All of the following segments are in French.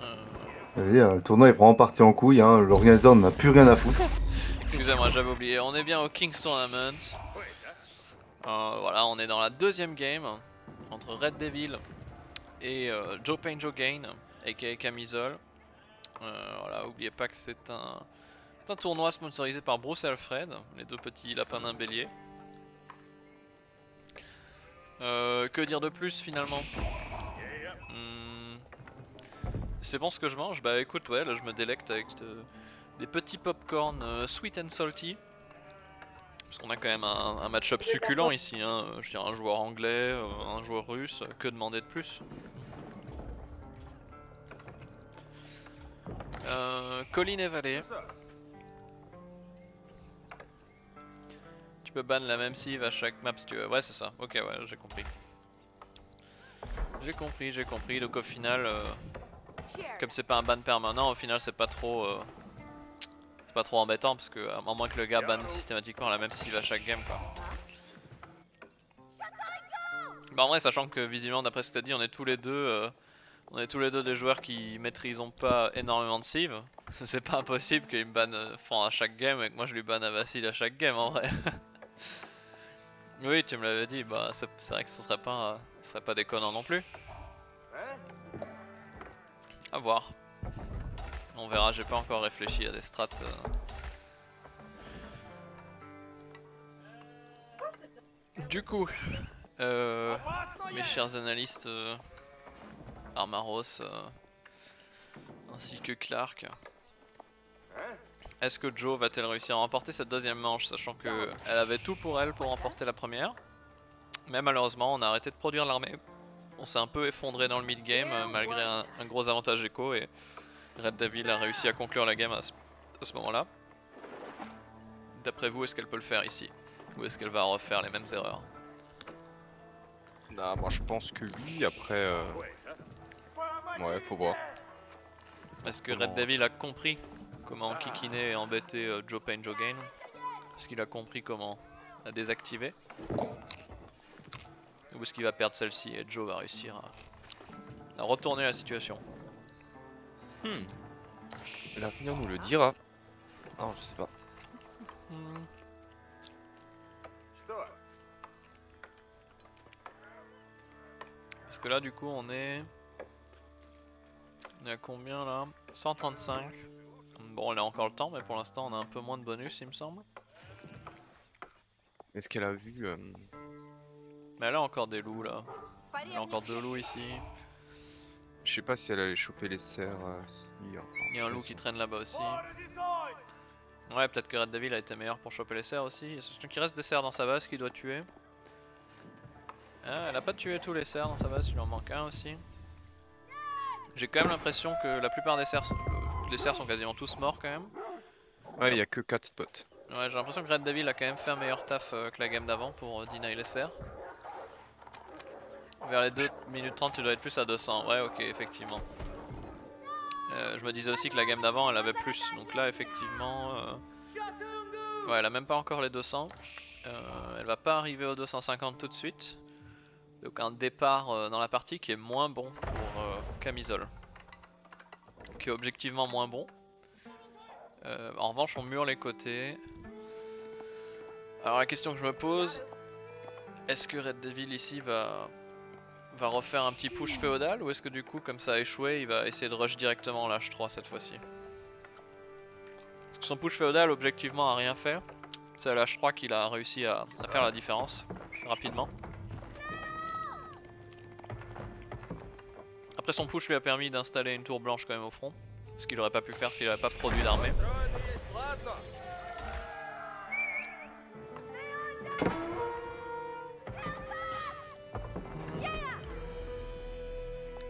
Euh, Vas-y, le tournoi est vraiment parti en couille, hein. L'organisateur n'a plus rien à foutre. Excusez-moi, j'avais oublié. On est bien au King's Tournament. Voilà, on est dans la deuxième game entre Red Devil et Joe Pain Joe Gain, aka Camisole. Voilà, oubliez pas que c'est un tournoi sponsorisé par Bruce et Alfred, les deux petits lapins d'un bélier. Que dire de plus finalement? Hmm, c'est bon ce que je mange? Bah écoute, ouais, là je me délecte avec des petits popcorn sweet and salty. Parce qu'on a quand même un match-up succulent ici, hein. Je veux dire, un joueur anglais, un joueur russe, que demander de plus? Colline et Vallée. Tu peux ban la même cive à chaque map si tu veux. Ouais, c'est ça. Ok, ouais, j'ai compris. J'ai compris. Donc au final, comme c'est pas un ban permanent, au final c'est pas trop embêtant parce que à moins que le gars banne systématiquement la même cive à chaque game, quoi. Bah en vrai, sachant que visiblement d'après ce que t'as dit, on est tous les deux des joueurs qui maîtrisons pas énormément de cives. C'est pas impossible qu'il me banne à chaque game et que moi je lui banne à Vassil à chaque game en vrai. Oui, tu me l'avais dit, bah c'est vrai que ce serait pas déconnant non plus. À voir. On verra, j'ai pas encore réfléchi à des strats. Du coup, mes chers analystes Armaros ainsi que Clark, est-ce que Jo va-t-elle réussir à remporter cette deuxième manche, sachant que elle avait tout pour elle pour remporter la première, mais malheureusement on a arrêté de produire l'armée. On s'est un peu effondré dans le mid-game malgré un gros avantage écho et Red Devil a réussi à conclure la game à ce moment-là. D'après vous, est-ce qu'elle peut le faire ici? Ou est-ce qu'elle va refaire les mêmes erreurs? Nah, moi je pense que oui, après ouais, faut voir Est-ce que Red comment. Devil a compris comment kikiner et embêter Joe Pain Joe Gain? Est-ce qu'il a compris comment la désactiver? Ou est-ce qu'il va perdre celle-ci et Joe va réussir à retourner la situation? Hmm. L'avenir nous le dira. Non, je sais pas. Hmm. Parce que là du coup on est à combien là? 135. Bon, on a encore le temps, mais pour l'instant on a un peu moins de bonus il me semble. Est-ce qu'elle a vu Mais elle a encore des loups là. Elle a encore deux loups ici. je sais pas si elle allait choper les cerfs. Si, enfin, Il y a un loup qui traîne là-bas aussi. Ouais, peut-être que Red Devil a été meilleur pour choper les cerfs aussi. Il y a qu'il reste des cerfs dans sa base qu'il doit tuer. Ah, elle a pas tué tous les cerfs dans sa base, il lui en manque un aussi. J'ai quand même l'impression que la plupart des cerfs, les cerfs sont quasiment tous morts quand même. Ouais, il y a que 4 spots. Ouais, j'ai l'impression que Red Devil a quand même fait un meilleur taf que la game d'avant pour deny les cerfs. Vers les 2 minutes 30 tu dois être plus à 200, ouais ok effectivement. Je me disais aussi que la game d'avant elle avait plus, donc là effectivement... Ouais, elle a même pas encore les 200. Elle va pas arriver aux 250 tout de suite. Donc un départ dans la partie qui est moins bon pour Camisole. Qui est objectivement moins bon. En revanche on mure les côtés. Alors la question que je me pose, est-ce que Red Devil ici va refaire un petit push féodal ou est-ce que du coup comme ça a échoué il va essayer de rush directement en l'H3 cette fois-ci? Parce que son push féodal objectivement a rien fait. C'est à l'H3 qu'il a réussi à faire la différence rapidement. Après son push lui a permis d'installer une tour blanche quand même au front. Ce qu'il aurait pas pu faire s'il avait pas produit d'armée.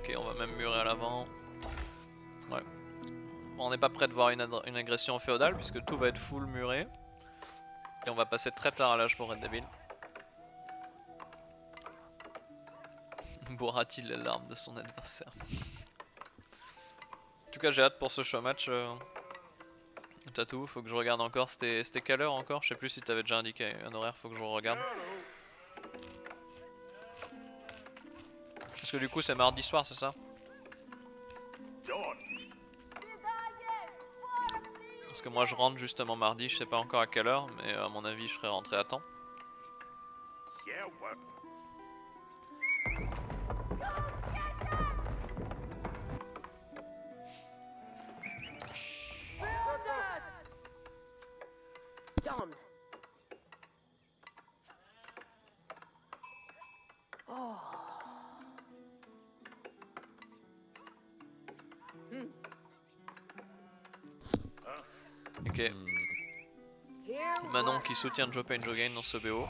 Ok, on va même murer à l'avant. Ouais. Bon, on n'est pas prêt de voir une agression féodale puisque tout va être full muré. Et on va passer très tard à l'âge pour Red Devil. Boira-t-il les larmes de son adversaire? En tout cas j'ai hâte pour ce show match. Tatou, faut que je regarde encore, c'était quelle heure encore? Je sais plus si t'avais déjà indiqué un horaire, faut que je regarde. Parce que du coup c'est mardi soir, c'est ça? Parce que moi je rentre justement mardi, je sais pas encore à quelle heure, mais à mon avis je serai rentré à temps. Done. Oh. Ok. Here Manon qui soutient Joe Pain Joe Gain dans ce BO.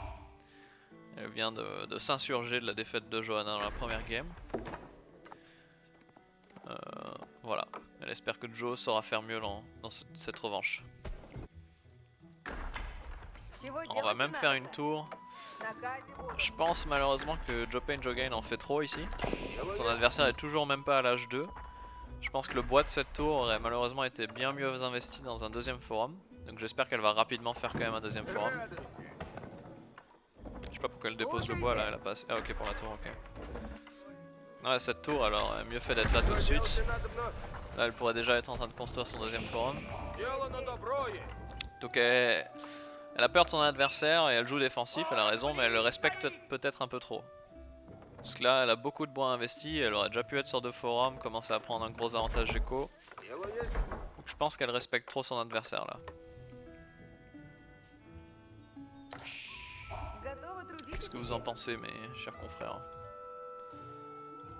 Elle vient de s'insurger de la défaite de Johanna dans la première game. Voilà. Elle espère que Joe saura faire mieux dans cette revanche. On va même faire une tour. Je pense malheureusement que Joe Pain Joe Gain en fait trop ici. Son adversaire est toujours même pas à l'âge 2. Je pense que le bois de cette tour aurait malheureusement été bien mieux investi dans un deuxième forum. Donc j'espère qu'elle va rapidement faire quand même un deuxième forum. Je sais pas pourquoi elle dépose le bois là, elle a pas assez... Ah ok pour la tour, ok. Ouais, cette tour alors, elle a mieux fait d'être là tout de suite. Là elle pourrait déjà être en train de construire son deuxième forum. Donc elle a peur de son adversaire et elle joue défensif, elle a raison, mais elle le respecte peut-être un peu trop. Parce que là elle a beaucoup de bois investi, elle aurait déjà pu être sur deux forums, commencer à prendre un gros avantage éco. Donc je pense qu'elle respecte trop son adversaire là. Qu'est-ce que vous en pensez mes chers confrères?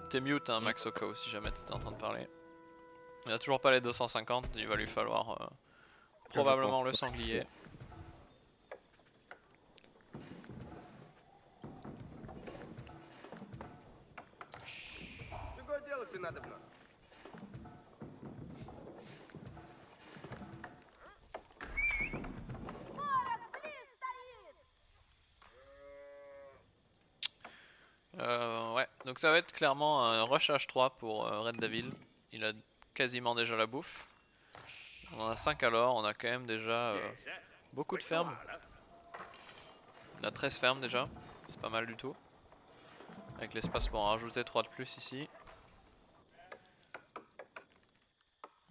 T'es mute hein, Max Oko si jamais t'étais en train de parler. Il a toujours pas les 250, il va lui falloir probablement le sanglier. Ouais, donc ça va être clairement un rush H3 pour Red Devil. Il a quasiment déjà la bouffe. On en a 5 alors, on a quand même déjà beaucoup de fermes. On a 13 fermes déjà, c'est pas mal du tout. Avec l'espace pour en rajouter 3 de plus ici.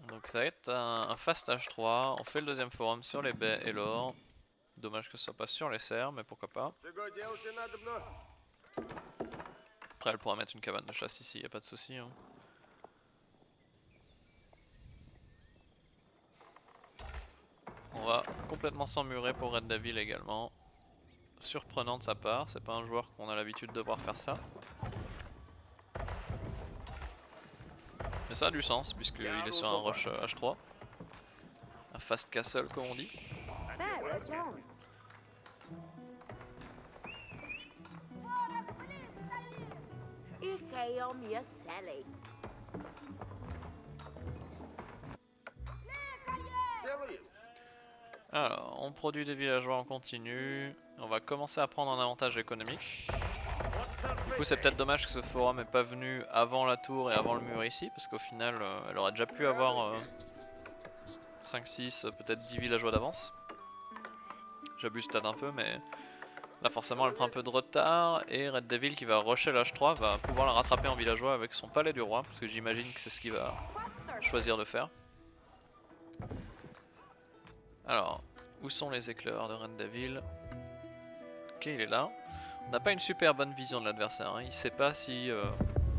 Donc ça va être un fast H3, on fait le deuxième forum sur les baies et l'or. Dommage que ce soit pas sur les serres, mais pourquoi pas. Après elle pourra mettre une cabane de chasse ici, y a pas de souci. Hein. On va complètement s'emmurer pour Red Devil également. Surprenant de sa part, c'est pas un joueur qu'on a l'habitude de voir faire ça. Mais ça a du sens puisqu'il est sur un rush H3. Un fast castle comme on dit. Alors, on produit des villageois en continu. On va commencer à prendre un avantage économique. Du coup, c'est peut-être dommage que ce forum n'est pas venu avant la tour et avant le mur ici, parce qu'au final, elle aurait déjà pu avoir 5, 6, peut-être 10 villageois d'avance. J'abuse peut-être un peu, mais là forcément elle prend un peu de retard. Et Red Devil qui va rusher l'H3 va pouvoir la rattraper en villageois avec son palais du roi, parce que j'imagine que c'est ce qu'il va choisir de faire. Alors, où sont les éclairs de Red Devil? Ok, il est là. On n'a pas une super bonne vision de l'adversaire, hein. Il sait pas si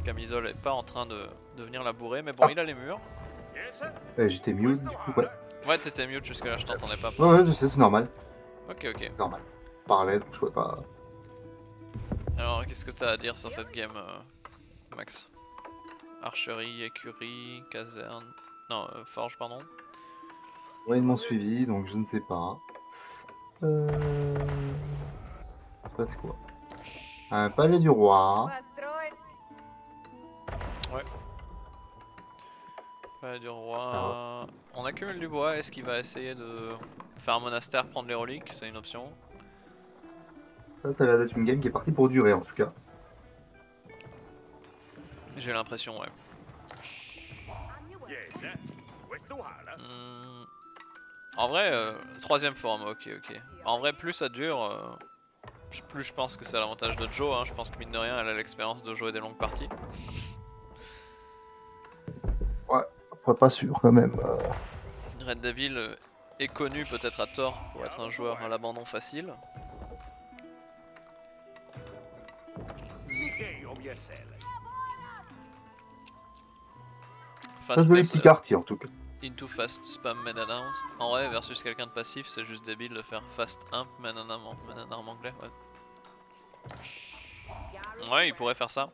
Camisole est pas en train de venir la bourrer, mais bon, il a les murs. J'étais mute du coup, ouais. Ouais, t'étais mute jusque là, je t'entendais pas. Ouais, je sais, c'est normal. Ok, ok. Normal. Je parlais, donc je pouvais pas. Alors, qu'est-ce que t'as à dire sur cette game, Max? Archerie, écurie, caserne. Non, forge, pardon. Ouais, ils m'ont suivi, donc je ne sais pas. Il se passe quoi? Un palais du roi. Ouais. Palais du roi. On accumule du bois. Est-ce qu'il va essayer de faire un monastère, prendre les reliques? C'est une option. Ça a l'air d'être une game qui est partie pour durer en tout cas. J'ai l'impression, ouais. En vrai, troisième forum, ok. En vrai, plus ça dure, plus je pense que c'est à l'avantage de Joe. Hein. Je pense que mine de rien, elle a l'expérience de jouer des longues parties. Ouais, pas sûr quand même. Red Devil est connu peut-être à tort pour être un joueur à l'abandon facile. Un Fast joli pace, petit quartier en tout cas. into fast spam main and arms. En vrai versus quelqu'un de passif c'est juste débile de faire fast imp main and arm anglais, ouais. Ouais, il pourrait faire ça.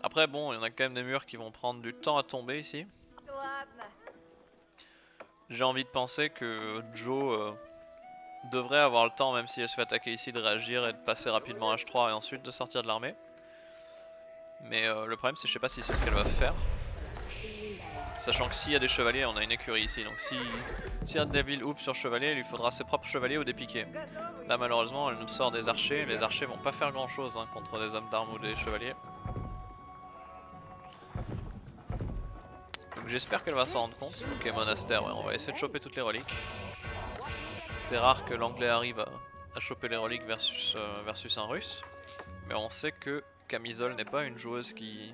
Après bon, il y en a quand même des murs qui vont prendre du temps à tomber ici. J'ai envie de penser que Joe devrait avoir le temps, même si elle se fait attaquer ici, de réagir et de passer rapidement H3 et ensuite de sortir de l'armée. Mais le problème c'est que je sais pas si c'est ce qu'elle va faire. Sachant que s'il y a des chevaliers, on a une écurie ici, donc si Red Devil ouvre sur chevalier, il lui faudra ses propres chevaliers ou des piquets. Là malheureusement elle nous sort des archers, les archers vont pas faire grand chose hein, contre des hommes d'armes ou des chevaliers. Donc j'espère qu'elle va s'en rendre compte. Ok, monastère, ouais, on va essayer de choper toutes les reliques. C'est rare que l'anglais arrive à choper les reliques versus un russe. Mais on sait que Camisole n'est pas une joueuse qui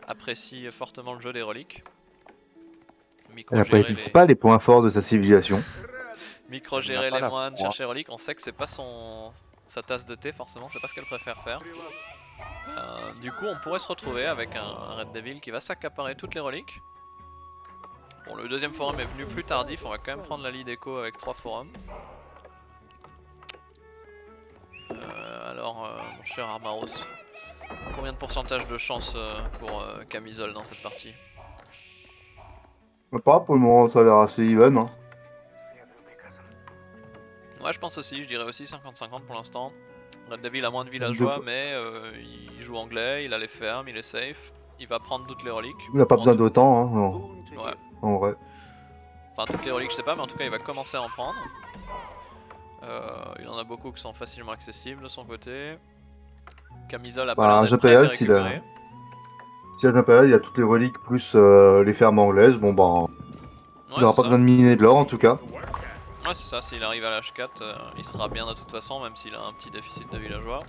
apprécie fortement le jeu des reliques. Elle n'apprécie pas les points forts de sa civilisation. Micro-gérer les moines, chercher les reliques, on sait que c'est pas sa tasse de thé forcément, c'est pas ce qu'elle préfère faire. Du coup on pourrait se retrouver avec un Red Devil qui va s'accaparer toutes les reliques. Bon, le deuxième forum est venu plus tardif, on va quand même prendre la lead echo avec 3 forums. Alors mon cher Armaros, combien de pourcentage de chance pour Camisole dans cette partie? Pas pour le moment, ça a l'air assez even. Hein. Ouais, je pense aussi, je dirais aussi 50-50 pour l'instant. Red Devil a moins de villageois, mais il joue anglais, il a les fermes, il est safe, il va prendre toutes les reliques. Il n'a pas besoin d'autant, hein, ouais. En vrai. Enfin, toutes les reliques, je sais pas, mais en tout cas, il va commencer à en prendre. Il en a beaucoup qui sont facilement accessibles de son côté. Camisole a pas l'air d'être prêt à les récupérer. Si Impérial il a toutes les reliques plus les fermes anglaises, bon bah il n'aura pas besoin de miner de l'or en tout cas. Ouais c'est ça, s'il arrive à l'H4 il sera bien de toute façon même s'il a un petit déficit de villageois.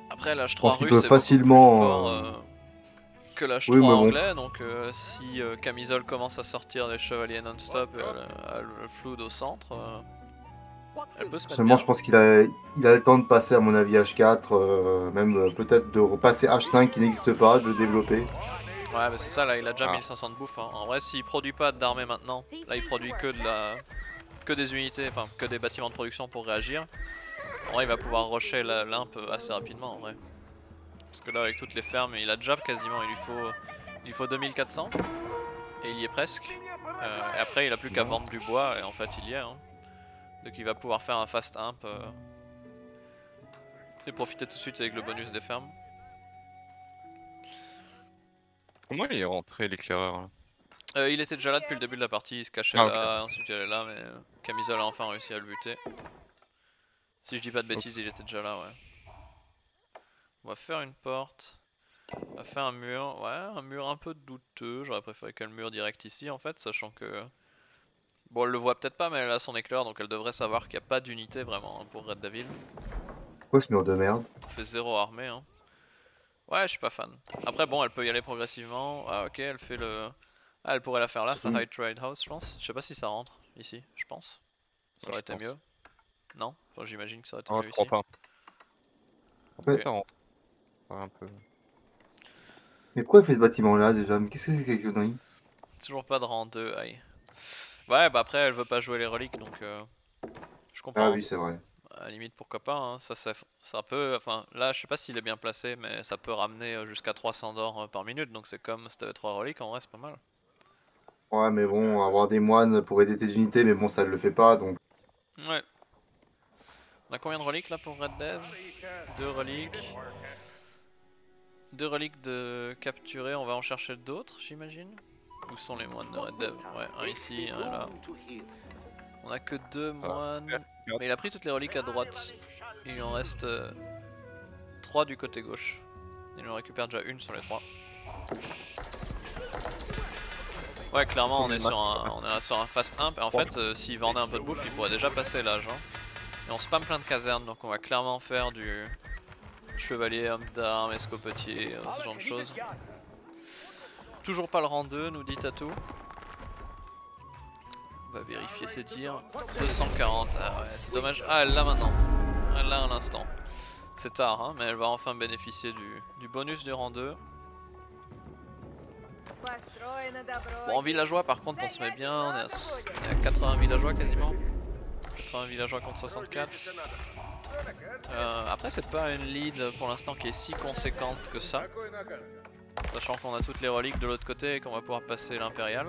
Après l'H3 russe est facilement beaucoup plus fort que l'H3 anglais, donc si Camisole commence à sortir des chevaliers non-stop et le flood au centre, elle peut se mettre seulement bien. je pense qu'il a le temps de passer à mon avis H4, même peut-être de repasser H5 qui n'existe pas, de le développer. Ouais mais c'est ça, là il a déjà 1500 de bouffe hein. En vrai s'il produit pas d'armée maintenant, là il produit que des unités, enfin que des bâtiments de production pour réagir. En vrai il va pouvoir rusher l'imp assez rapidement en vrai. Parce que là avec toutes les fermes il a déjà quasiment, il lui faut 2400 et il y est presque. Et après il a plus qu'à vendre du bois et en fait il y est hein. Donc il va pouvoir faire un fast imp et profiter tout de suite avec le bonus des fermes. Comment il est rentré l'éclaireur là il était déjà là depuis le début de la partie, il se cachait là, ensuite il allait là, mais Camisole a enfin réussi à le buter. Si je dis pas de bêtises, il était déjà là, ouais. On va faire une porte. On va faire un mur, ouais, un mur un peu douteux. J'aurais préféré que le mur direct ici en fait, sachant que... Bon, elle le voit peut-être pas, mais elle a son éclair, donc elle devrait savoir qu'il n'y a pas d'unité vraiment hein, pour Red Devil. Quoi ce mur de merde? On fait 0 armée, hein. Ouais, je suis pas fan. Après, bon, elle peut y aller progressivement. Ah, ok, elle fait le... Ah, elle pourrait la faire là, sa High Trade House, je pense. Je sais pas si ça rentre ici, je pense. Ça aurait été mieux. Non? Enfin, j'imagine que ça aurait été mieux ici. Je crois pas. Okay. Ça rentre. Un peu. Mais pourquoi elle fait ce bâtiment là déjà? Mais qu'est-ce que c'est que cette connerie? Toujours pas de rang 2, aïe. Ouais, bah après, elle veut pas jouer les reliques, donc je comprends. Ah oui, c'est vrai. À la limite, pourquoi pas, hein. Ça peut, enfin là je sais pas s'il est bien placé, mais ça peut ramener jusqu'à 300 d'or par minute, donc c'est comme si t'avais 3 reliques, en vrai c'est pas mal. Ouais mais bon, avoir des moines pour aider tes unités, mais bon ça le fait pas donc... Ouais. On a combien de reliques là pour Red Dev? 2 reliques. 2 reliques de capturer, on va en chercher d'autres j'imagine. Où sont les moines de Red Dev? Ouais, un ici, un là. On a que 2 moines, mais il a pris toutes les reliques à droite. Il en reste 3 du côté gauche. Il en récupère déjà une sur les 3. Ouais, clairement on est sur un fast imp. Et en fait, s'il vendait un peu de bouffe, il pourrait déjà passer l'âge. Hein. Et on spam plein de casernes, donc on va clairement faire du chevalier, homme d'armes, escopetier, ce genre de choses. Toujours pas le rang 2, nous dit Tatou. On va vérifier ses tirs. 240, ah ouais, c'est dommage. Ah, elle l'a maintenant. Elle l'a à l'instant. C'est tard, hein, mais elle va enfin bénéficier du bonus du rang 2. Bon, en villageois, par contre, on se met bien. On est à 80 villageois quasiment. 80 villageois contre 64. Après, c'est pas une lead pour l'instant qui est si conséquente que ça. Sachant qu'on a toutes les reliques de l'autre côté et qu'on va pouvoir passer l'impérial.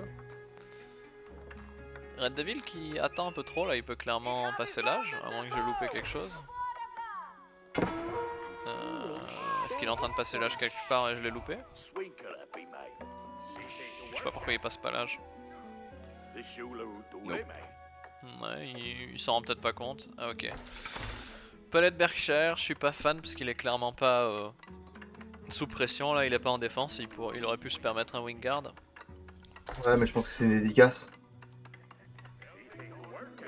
Red Devil qui attend un peu trop là, il peut clairement passer l'âge, à moins que j'ai loupé quelque chose. Est-ce qu'il est en train de passer l'âge quelque part et je l'ai loupé? Je sais pas pourquoi il passe pas l'âge. Ouais, il s'en rend peut-être pas compte. Ah ok. Palette Berkshire, je suis pas fan parce qu'il est clairement pas sous pression là, il est pas en défense, il aurait pu se permettre un Wingguard. Ouais, mais je pense que c'est une dédicace.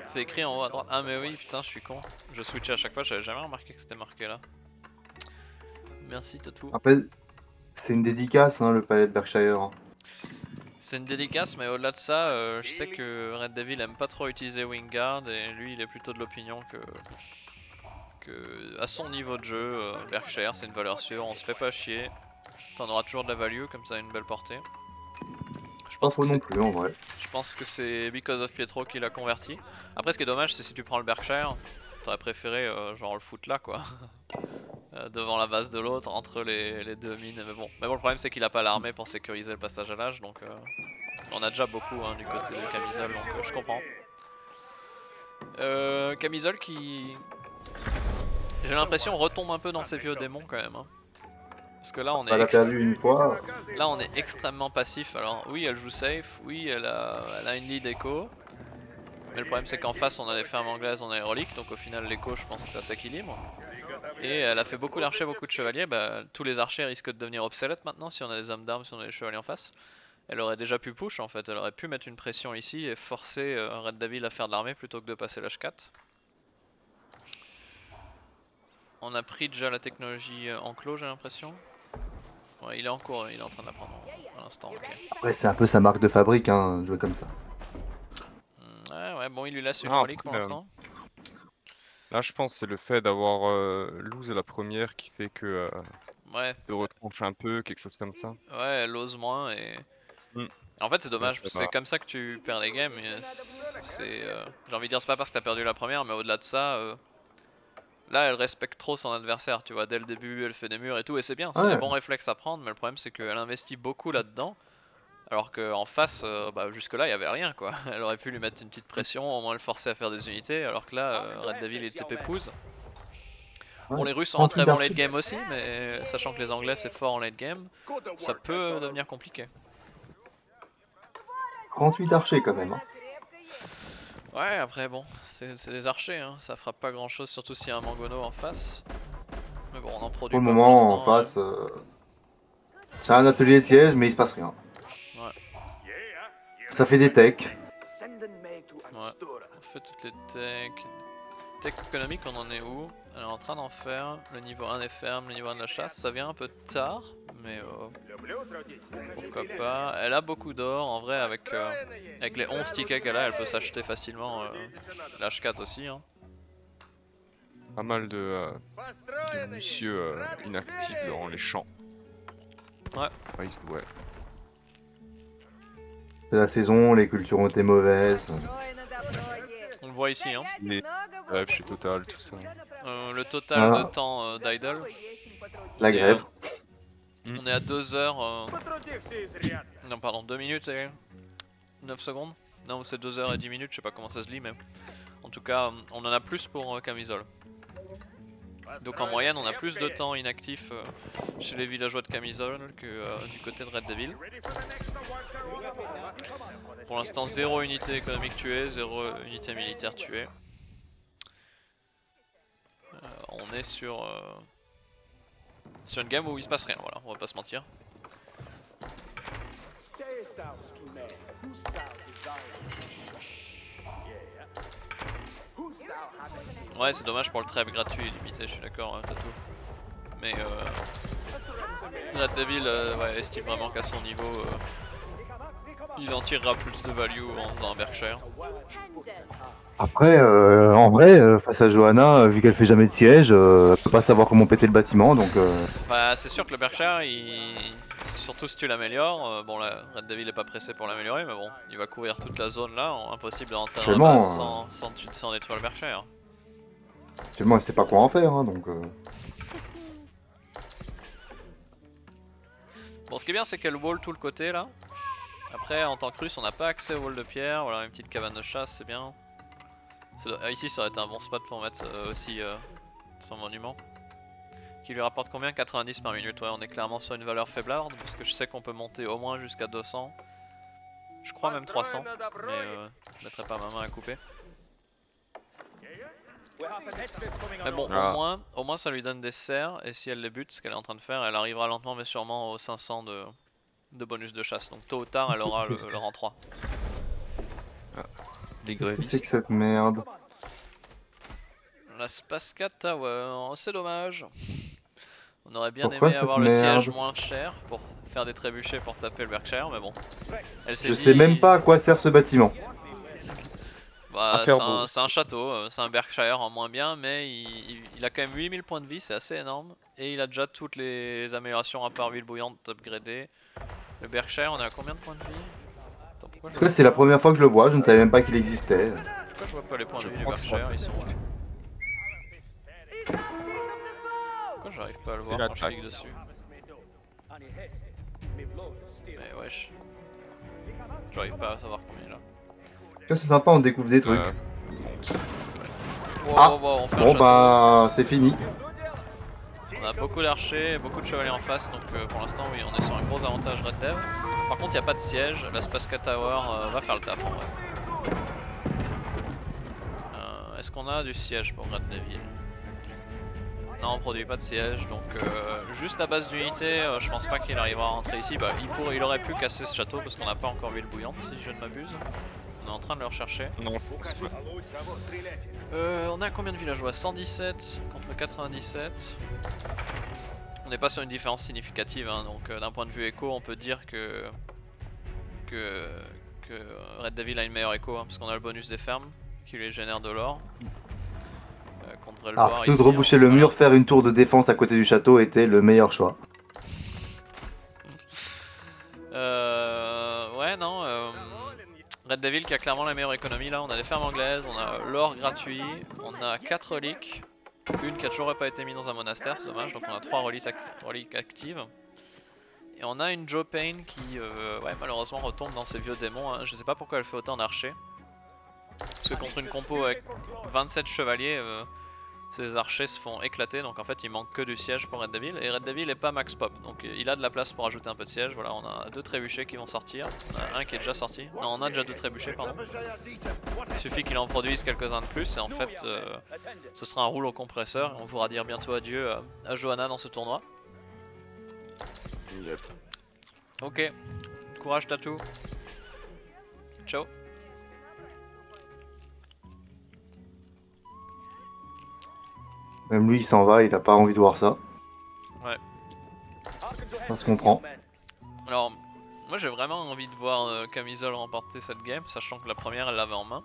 C'est écrit en haut à droite. Ah mais oui, putain, je suis con. Je switch à chaque fois, j'avais jamais remarqué que c'était marqué là. Merci Tatou. Après, c'est une dédicace, hein, le palais de Berkshire. C'est une dédicace, mais au-delà de ça, je sais que Red Devil aime pas trop utiliser Wingguard et lui il est plutôt de l'opinion que à son niveau de jeu, Berkshire c'est une valeur sûre, on se fait pas chier. T'en auras toujours de la value, comme ça une belle portée. Je pense Pas non plus en vrai. Je pense que c'est Because of Pietro qui l'a converti. Après ce qui est dommage c'est si tu prends le Berkshire, t'aurais préféré genre le foutre là quoi. Devant la base de l'autre, entre les deux mines. Mais bon, le problème c'est qu'il a pas l'armée pour sécuriser le passage à l'âge, donc on a déjà beaucoup hein, du côté de Camisole, donc je comprends. Camisole qui, j'ai l'impression, retombe un peu dans ses vieux démons quand même. Hein. Parce que là on est Elle a perdu une fois. Là on est extrêmement passif. Alors oui elle joue safe, oui elle a une lead écho. Mais le problème c'est qu'en face on a des fermes anglaises en aérolique, donc au final l'écho je pense que ça s'équilibre. Et elle a fait beaucoup d'archers, beaucoup de chevaliers, bah, tous les archers risquent de devenir obsolètes maintenant si on a des hommes d'armes, si on a des chevaliers en face. Elle aurait déjà pu push en fait, elle aurait pu mettre une pression ici et forcer Red Devil à faire de l'armée plutôt que de passer l'H4. On a pris déjà la technologie enclos j'ai l'impression. Ouais il est en cours, il est en train d'apprendre à l'instant. Okay. Après c'est un peu sa marque de fabrique, hein, jouer comme ça. Ouais bon il lui laisse une relique pour l'instant. Là je pense que c'est le fait d'avoir lose à la première qui fait que ouais. de retrancher un peu, quelque chose comme ça. Ouais elle ose moins et... En fait c'est dommage, c'est comme ça que tu perds les games. J'ai envie de dire c'est pas parce que t'as perdu la première, mais au-delà de ça, là elle respecte trop son adversaire, tu vois, dès le début elle fait des murs et tout, et c'est bien, c'est des bons réflexes à prendre, mais le problème c'est qu'elle investit beaucoup là-dedans. Alors qu'en face, jusque là il y avait rien quoi, elle aurait pu lui mettre une petite pression, au moins le forcer à faire des unités, alors que là Red Devil était pépouze. Bon les Russes ont un très bon late game aussi, mais sachant que les Anglais c'est fort en late game, ça peut devenir compliqué. 38 archers quand même. Hein. Ouais après bon, c'est des archers, hein. Ça frappe pas grand chose, surtout s'il y a un Mangono en face. Mais bon on en produit pour pas le moment en face, c'est un atelier de siège mais il se passe rien. Ouais. Ça fait des techs. Ouais, on fait toutes les techs. Tech économique on en est où? Elle est en train d'en faire, le niveau 1 des fermes, le niveau 1 de la chasse, ça vient un peu tard, mais pourquoi pas. Elle a beaucoup d'or, en vrai avec les 11 tickets qu'elle a, elle peut s'acheter facilement l'H4 aussi. Hein. Pas mal de monsieur inactifs dans les champs. Ouais. Ouais. C'est la saison, les cultures ont été mauvaises. On le voit ici, hein. Les bref, chez Total, tout ça. Le total de temps d'idle. La grève. On est à 2 heures. Non, pardon, 2 minutes et 9 secondes. Non, c'est 2 heures et 10 minutes, je sais pas comment ça se lit, mais en tout cas, on en a plus pour Camisole. Donc en moyenne, on a plus de temps inactif chez les villageois de Camisole que du côté de Red Devil. Pour l'instant, 0 unité économique tuée, 0 unité militaire tuée. On est sur une game où il se passe rien, voilà, on va pas se mentir. Ouais, c'est dommage pour le trêve gratuit limité, je suis d'accord, Tatou. Mais Red Devil ouais, estime vraiment qu'à son niveau, il en tirera plus de value en faisant un Berkshire. Après, en vrai, face à Johanna, vu qu'elle fait jamais de siège, elle peut pas savoir comment péter le bâtiment, donc Bah c'est sûr que le Berkshire, surtout si tu l'améliores, bon là Red Devil est pas pressé pour l'améliorer, mais bon, il va couvrir toute la zone là, impossible de rentrer dans la base actuellement, sans détruire le Berkshire. actuellement, elle sait pas quoi en faire, hein, donc. Bon, ce qui est bien, c'est qu'elle wall tout le côté là. Après, en tant que russe, on n'a pas accès au wall de pierre. Voilà, une petite cabane de chasse, c'est bien. Ici, ça aurait été un bon spot pour mettre aussi son monument. Qui lui rapporte combien? 90 par minute. Ouais, on est clairement sur une valeur faiblarde. Parce que je sais qu'on peut monter au moins jusqu'à 200. Je crois même 300. Mais je mettrai pas ma main à couper. Mais bon, au moins ça lui donne des serres. Et si elle les bute, ce qu'elle est en train de faire, elle arrivera lentement mais sûrement aux 500 de bonus de chasse. Donc tôt ou tard, elle aura le rang 3. Les Qu'est-ce que grévistes. c'est que cette merde? La Spaska Tower, c'est dommage. On aurait bien Pourquoi aimé cette avoir le merde? siège moins cher pour faire des trébuchets pour taper le Berkshire, mais bon. Elle s'est Je dit... sais même pas à quoi sert ce bâtiment. Bah, faire beau. c'est un château, c'est un Berkshire en moins bien, mais il a quand même 8000 points de vie, c'est assez énorme. Et il a déjà toutes les améliorations à part huile bouillante upgradées. Le Berkshire, on est à combien de points de vie? Attends, pourquoi En tout cas, c'est la première fois que je le vois, je ne savais même pas qu'il existait. pourquoi je vois pas les points de vie du crois que Berkshire? Ils sont où? Pourquoi j'arrive pas à le C'est voir quand je l'attaque. clique dessus? Mais wesh. J'arrive pas à savoir combien il a. C'est sympa, on découvre des trucs. Monte. Wow, Ah, wow, wow, on fait un Bon château. bah, c'est fini. On a beaucoup d'archers et beaucoup de chevaliers en face, donc pour l'instant oui, on est sur un gros avantage Red Dev. Par contre il n'y a pas de siège, la Spaska Tower va faire le taf en vrai. Est-ce qu'on a du siège pour Red Devil? Non, on produit pas de siège, donc juste à base d'unité, je pense pas qu'il arrivera à rentrer ici. Bah, il aurait pu casser ce château parce qu'on n'a pas encore l'huile bouillante si je ne m'abuse. On est en train de le rechercher. Non, je pense pas. On a combien de villageois? 117 contre 97. On n'est pas sur une différence significative, hein, donc d'un point de vue écho, on peut dire que Red Devil a une meilleure écho, hein, parce qu'on a le bonus des fermes qui lui génère de l'or. Contre Alors, Elbar plutôt que ici, de reboucher le voilà. mur, faire une tour de défense à côté du château était le meilleur choix. Ouais, non. Red Devil qui a clairement la meilleure économie là. On a des fermes anglaises, on a l'or gratuit, on a 4 reliques. Une qui a toujours pas été mise dans un monastère, c'est dommage. Donc on a 3 reliques actives. Et on a une Joe Payne qui, ouais, malheureusement retombe dans ses vieux démons. Hein. Je sais pas pourquoi elle fait autant d'archers. Parce que contre une compo avec 27 chevaliers, ces archers se font éclater, donc en fait il manque que du siège pour Red Devil, et Red Devil est pas max pop, donc il a de la place pour ajouter un peu de siège. Voilà, on a 2 trébuchets qui vont sortir, on a un qui est déjà sorti, non on a déjà 2 trébuchets pardon. Il suffit qu'il en produise quelques-uns de plus et en fait ce sera un rouleau compresseur, et on pourra dire bientôt adieu à Johanna dans ce tournoi. Yep. Ok, courage Tatou, ciao. Même lui, il s'en va, il a pas envie de voir ça. Ouais. Ça se comprend. Alors, moi j'ai vraiment envie de voir Camisole remporter cette game, sachant que la première elle l'avait en main.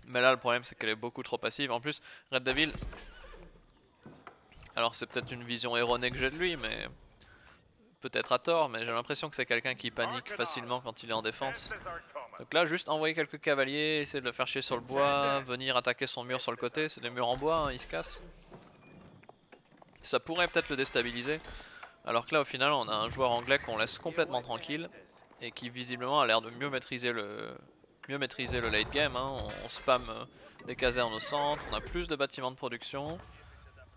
Mais là le problème c'est qu'elle est beaucoup trop passive. En plus, Red Devil, alors c'est peut-être une vision erronée que j'ai de lui, mais peut-être à tort, mais j'ai l'impression que c'est quelqu'un qui panique facilement quand il est en défense. Donc là, juste envoyer quelques cavaliers, essayer de le faire chier sur le bois, venir attaquer son mur sur le côté, c'est des murs en bois, hein, il se casse. Ça pourrait peut-être le déstabiliser, alors que là au final on a un joueur anglais qu'on laisse complètement tranquille, et qui visiblement a l'air de mieux maîtriser le late game, hein. On spam des casernes au centre, on a plus de bâtiments de production,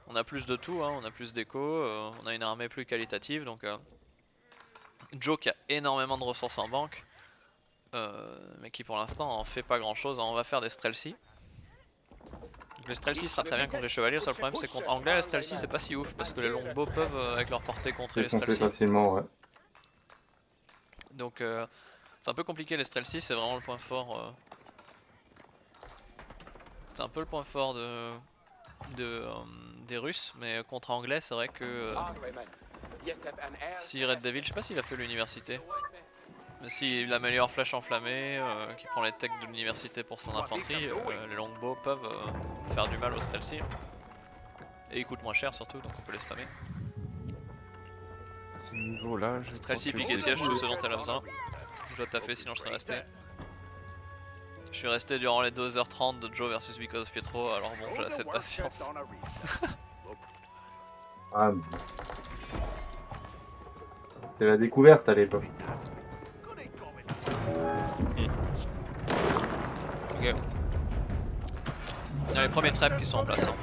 on a plus de tout, hein. On a plus d'écho, on a une armée plus qualitative, donc Joe qui a énormément de ressources en banque. Mais qui pour l'instant en fait pas grand chose. On va faire des Strelsi. Donc les Strelsi sera très bien contre les chevaliers. Le seul problème c'est contre anglais, les Strelsi c'est pas si ouf parce que les longbows peuvent avec leur portée contrer les Défoncer Strelsi. facilement, ouais. Donc c'est un peu compliqué les Strelsi, c'est vraiment le point fort. C'est un peu le point fort de des Russes, mais contre anglais c'est vrai que si Red Devil, je sais pas s'il a fait l'université, mais s'il améliore flèche enflammée, qui prend les techs de l'université pour son infanterie, les longbows peuvent faire du mal au stealthy. Et ils coûtent moins cher surtout, donc on peut les spammer. À ce niveau-là, je Stealthy, pense que pique et c'est siège, tout ce dont elle a besoin. Je dois taffer sinon je serais resté. Je suis resté durant les 2h30 de Joe versus Because of Pietro, alors bon, j'ai assez de patience. Ah, c'est la découverte à l'époque. Ok. Il y a les premiers traps qui sont en place. Hein.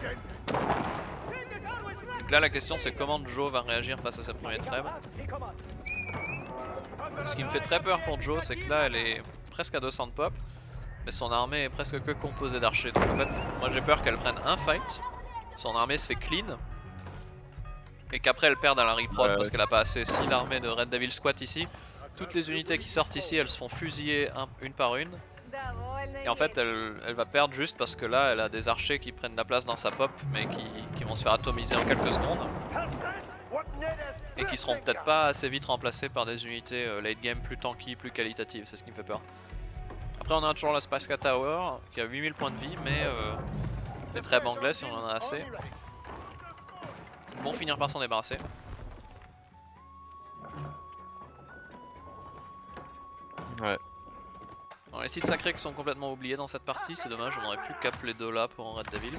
Donc là la question c'est comment Joe va réagir face à ses premiers traps. Ce qui me fait très peur pour Joe, c'est que là elle est presque à 200 de pop, mais son armée est presque que composée d'archers. Donc en fait, moi j'ai peur qu'elle prenne un fight, son armée se fait clean, et qu'après elle perde à la reprod parce qu'elle a pas assez. Si l'armée de Red Devil squat ici, toutes les unités qui sortent ici elles se font fusiller une par une. Et en fait elle va perdre juste parce que là elle a des archers qui prennent la place dans sa pop mais qui vont se faire atomiser en quelques secondes. Et qui seront peut-être pas assez vite remplacés par des unités late game plus tanky, plus qualitatives, c'est ce qui me fait peur. Après on a toujours la Spaska Tower qui a 8000 points de vie mais des trêves anglais si on en a assez. Ils vont finir par s'en débarrasser. Ouais. Alors, les sites sacrés qui sont complètement oubliés dans cette partie, c'est dommage, on aurait pu cap les deux là pour un Red Devil.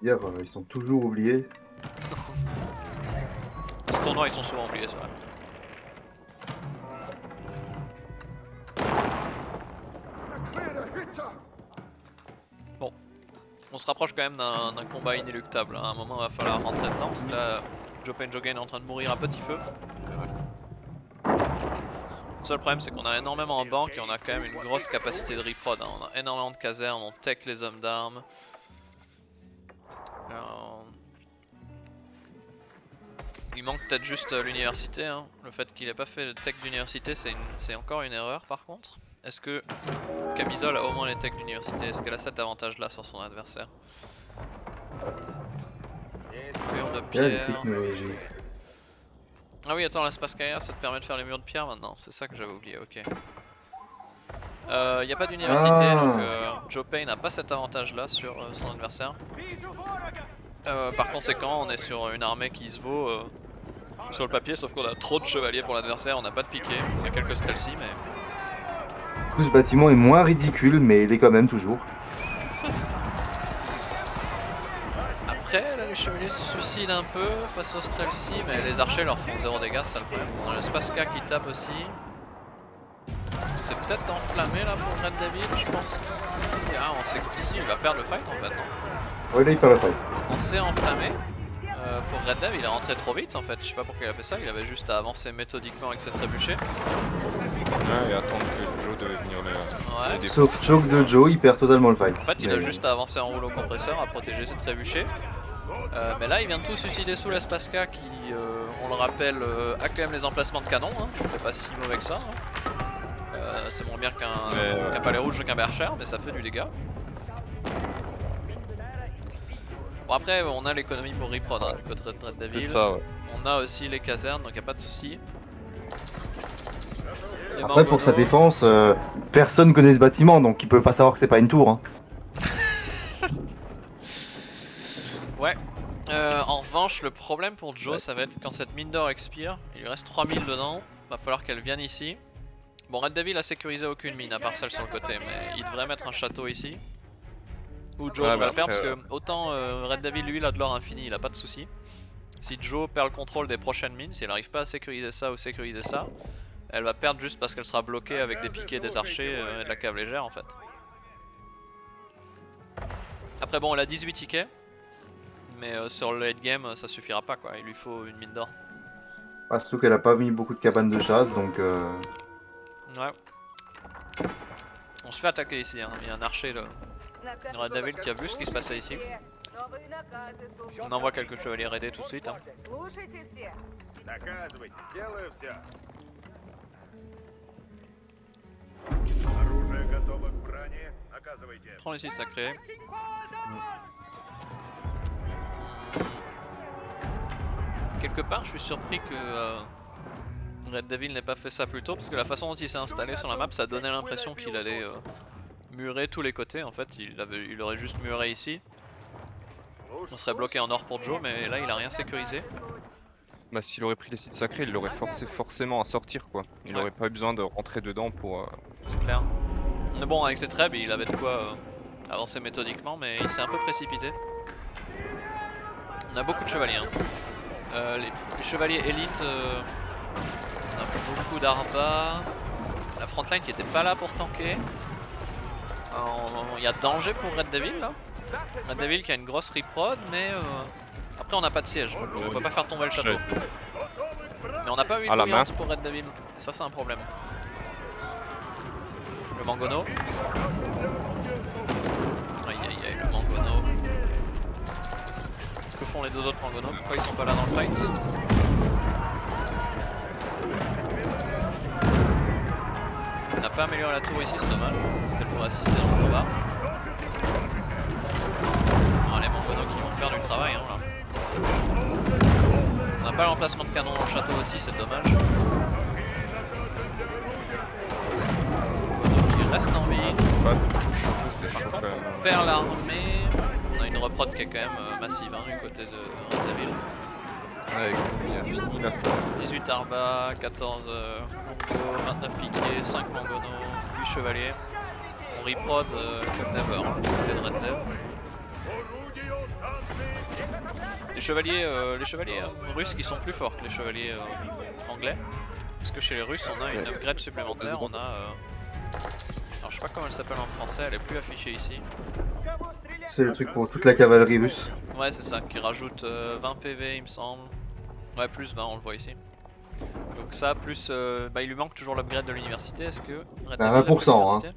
Hier, ils sont toujours oubliés. Dans ce tournoi ils sont souvent oubliés, c'est vrai. Bon, on se rapproche quand même d'un combat inéluctable. À un moment il va falloir rentrer dedans parce que là Joe Pain Joe Gain est en train de mourir à petit feu. Le seul problème c'est qu'on a énormément en banque et on a quand même une grosse capacité de reprod. Hein. On a énormément de casernes, on tech les hommes d'armes. Il manque peut-être juste l'université. Hein. Le fait qu'il ait pas fait le tech d'université c'est encore une erreur par contre. Est-ce que Camisole a au moins les techs d'université? Est-ce qu'elle a cet avantage là sur son adversaire? Mur de pierre. Ah oui attends, l'espace carrière ça te permet de faire les murs de pierre maintenant, c'est ça que j'avais oublié, ok. Y a pas d'université donc Joe Pain n'a pas cet avantage là sur son adversaire. Par conséquent on est sur une armée qui se vaut sur le papier, sauf qu'on a trop de chevaliers pour l'adversaire, on n'a pas de piqué, il y a quelques stealthy mais... Ce bâtiment est moins ridicule mais il est quand même toujours. Après là les chevaliers se suicident un peu face au stealthy mais les archers leur font 0 dégâts, c'est ça le problème. On a le Spaska qui tape aussi. C'est peut-être enflammé là pour Red Devil, je pense que... Ah on sait qu'ici il va perdre le fight en fait non? Ouais là il perd le fight. On s'est enflammé. Pour Red Dev il est rentré trop vite en fait, je sais pas pourquoi il a fait ça, il avait juste à avancer méthodiquement avec ses trébuchets. Ouais, et attendre que Joe devait venir le défoncer. Sauf choke de Joe, il perd totalement le fight. En fait il a juste à avancer en rouleau compresseur, à protéger ses trébuchets. Mais là il vient de tout suicider sous l'Espaska qui, on le rappelle, a quand même les emplacements de canon, hein, donc c'est pas si mauvais que ça. Hein. C'est moins bien qu'un palais rouge qu'un bercher, mais ça fait du dégât. Bon après on a l'économie pour reprod hein, du côté de Red Devil. C'est ça ouais. On a aussi les casernes donc y a pas de souci. Après pour sa défense, personne connaît ce bâtiment donc il peut pas savoir que c'est pas une tour. Hein. Ouais. En revanche le problème pour Joe ça va être quand cette mine d'or expire, il lui reste 3000 dedans, va falloir qu'elle vienne ici. Bon Red Devil a sécurisé aucune mine à part celle sur le côté mais il devrait mettre un château ici. Ou Joe va le faire parce que autant Red Devil lui il a de l'or infini, il a pas de soucis. Si Joe perd le contrôle des prochaines mines, si elle arrive pas à sécuriser ça ou sécuriser ça, elle va perdre juste parce qu'elle sera bloquée avec des piquets, des archers et de la cave légère en fait. Après bon elle a 18 tickets, mais sur le late game ça suffira pas quoi, il lui faut une mine d'or. Ah, surtout qu'elle a pas mis beaucoup de cabanes de chasse donc... Ouais. On se fait attaquer ici, hein. Il y a un archer là. Red Devil qui a vu ce qui se passait ici. On envoie quelques chevaliers raidés tout de suite. Hein. Наказывайте, сделаю все. Prends les sites sacrés. Quelque part, je suis surpris que Red Devil n'ait pas fait ça plus tôt, parce que la façon dont il s'est installé sur la map, ça donnait l'impression qu'il allait murer tous les côtés. En fait, il aurait juste muré ici. On serait bloqué en or pour Joe, mais là il a rien sécurisé. Bah s'il aurait pris les sites sacrés, il l'aurait forcé forcément à sortir quoi. Il aurait pas eu besoin de rentrer dedans pour... C'est clair. Mais bon, avec ses trèbes, il avait de quoi avancer méthodiquement, mais il s'est un peu précipité. On a beaucoup de chevaliers. Hein. Les chevaliers élites, on a beaucoup d'arba. La frontline qui était pas là pour tanker. Il y a danger pour Red Devil là. Red Devil qui a une grosse reprod, mais après on n'a pas de siège, donc on peut pas faire tomber le château. Mais on n'a pas eu de bouillante pour Red Devil, et ça c'est un problème. Le Mangono. Aïe aïe aïe, le Mangono. Que font les deux autres Mangono? Pourquoi ils sont pas là dans le fight? On n'a pas amélioré la tour ici, c'est dommage, parce qu'elle pourrait assister dans le combat. Les Mangono qui vont faire du travail hein, là. On n'a pas l'emplacement de canon dans le château aussi, c'est dommage. Mangono qui reste en vie. Par contre on perd l'armée. On a une reprod qui est quand même massive hein, du côté de Red Devil. Ouais, il a fini là ça. 18 Arba, 14 Mongo, 29 piquets, 5 Mangono, 8 chevaliers. On reprod comme never hein, du côté de Red Dev. Les chevaliers russes qui sont plus forts que les chevaliers anglais. Parce que chez les Russes on a une upgrade supplémentaire, on a... alors je sais pas comment elle s'appelle en français, elle est plus affichée ici. C'est le truc pour toute la cavalerie russe. Ouais c'est ça, qui rajoute 20 PV il me semble. Ouais plus 20 on le voit ici. Donc ça plus... bah il lui manque toujours l'upgrade de l'université, est-ce que... Red Devil a 20% hein.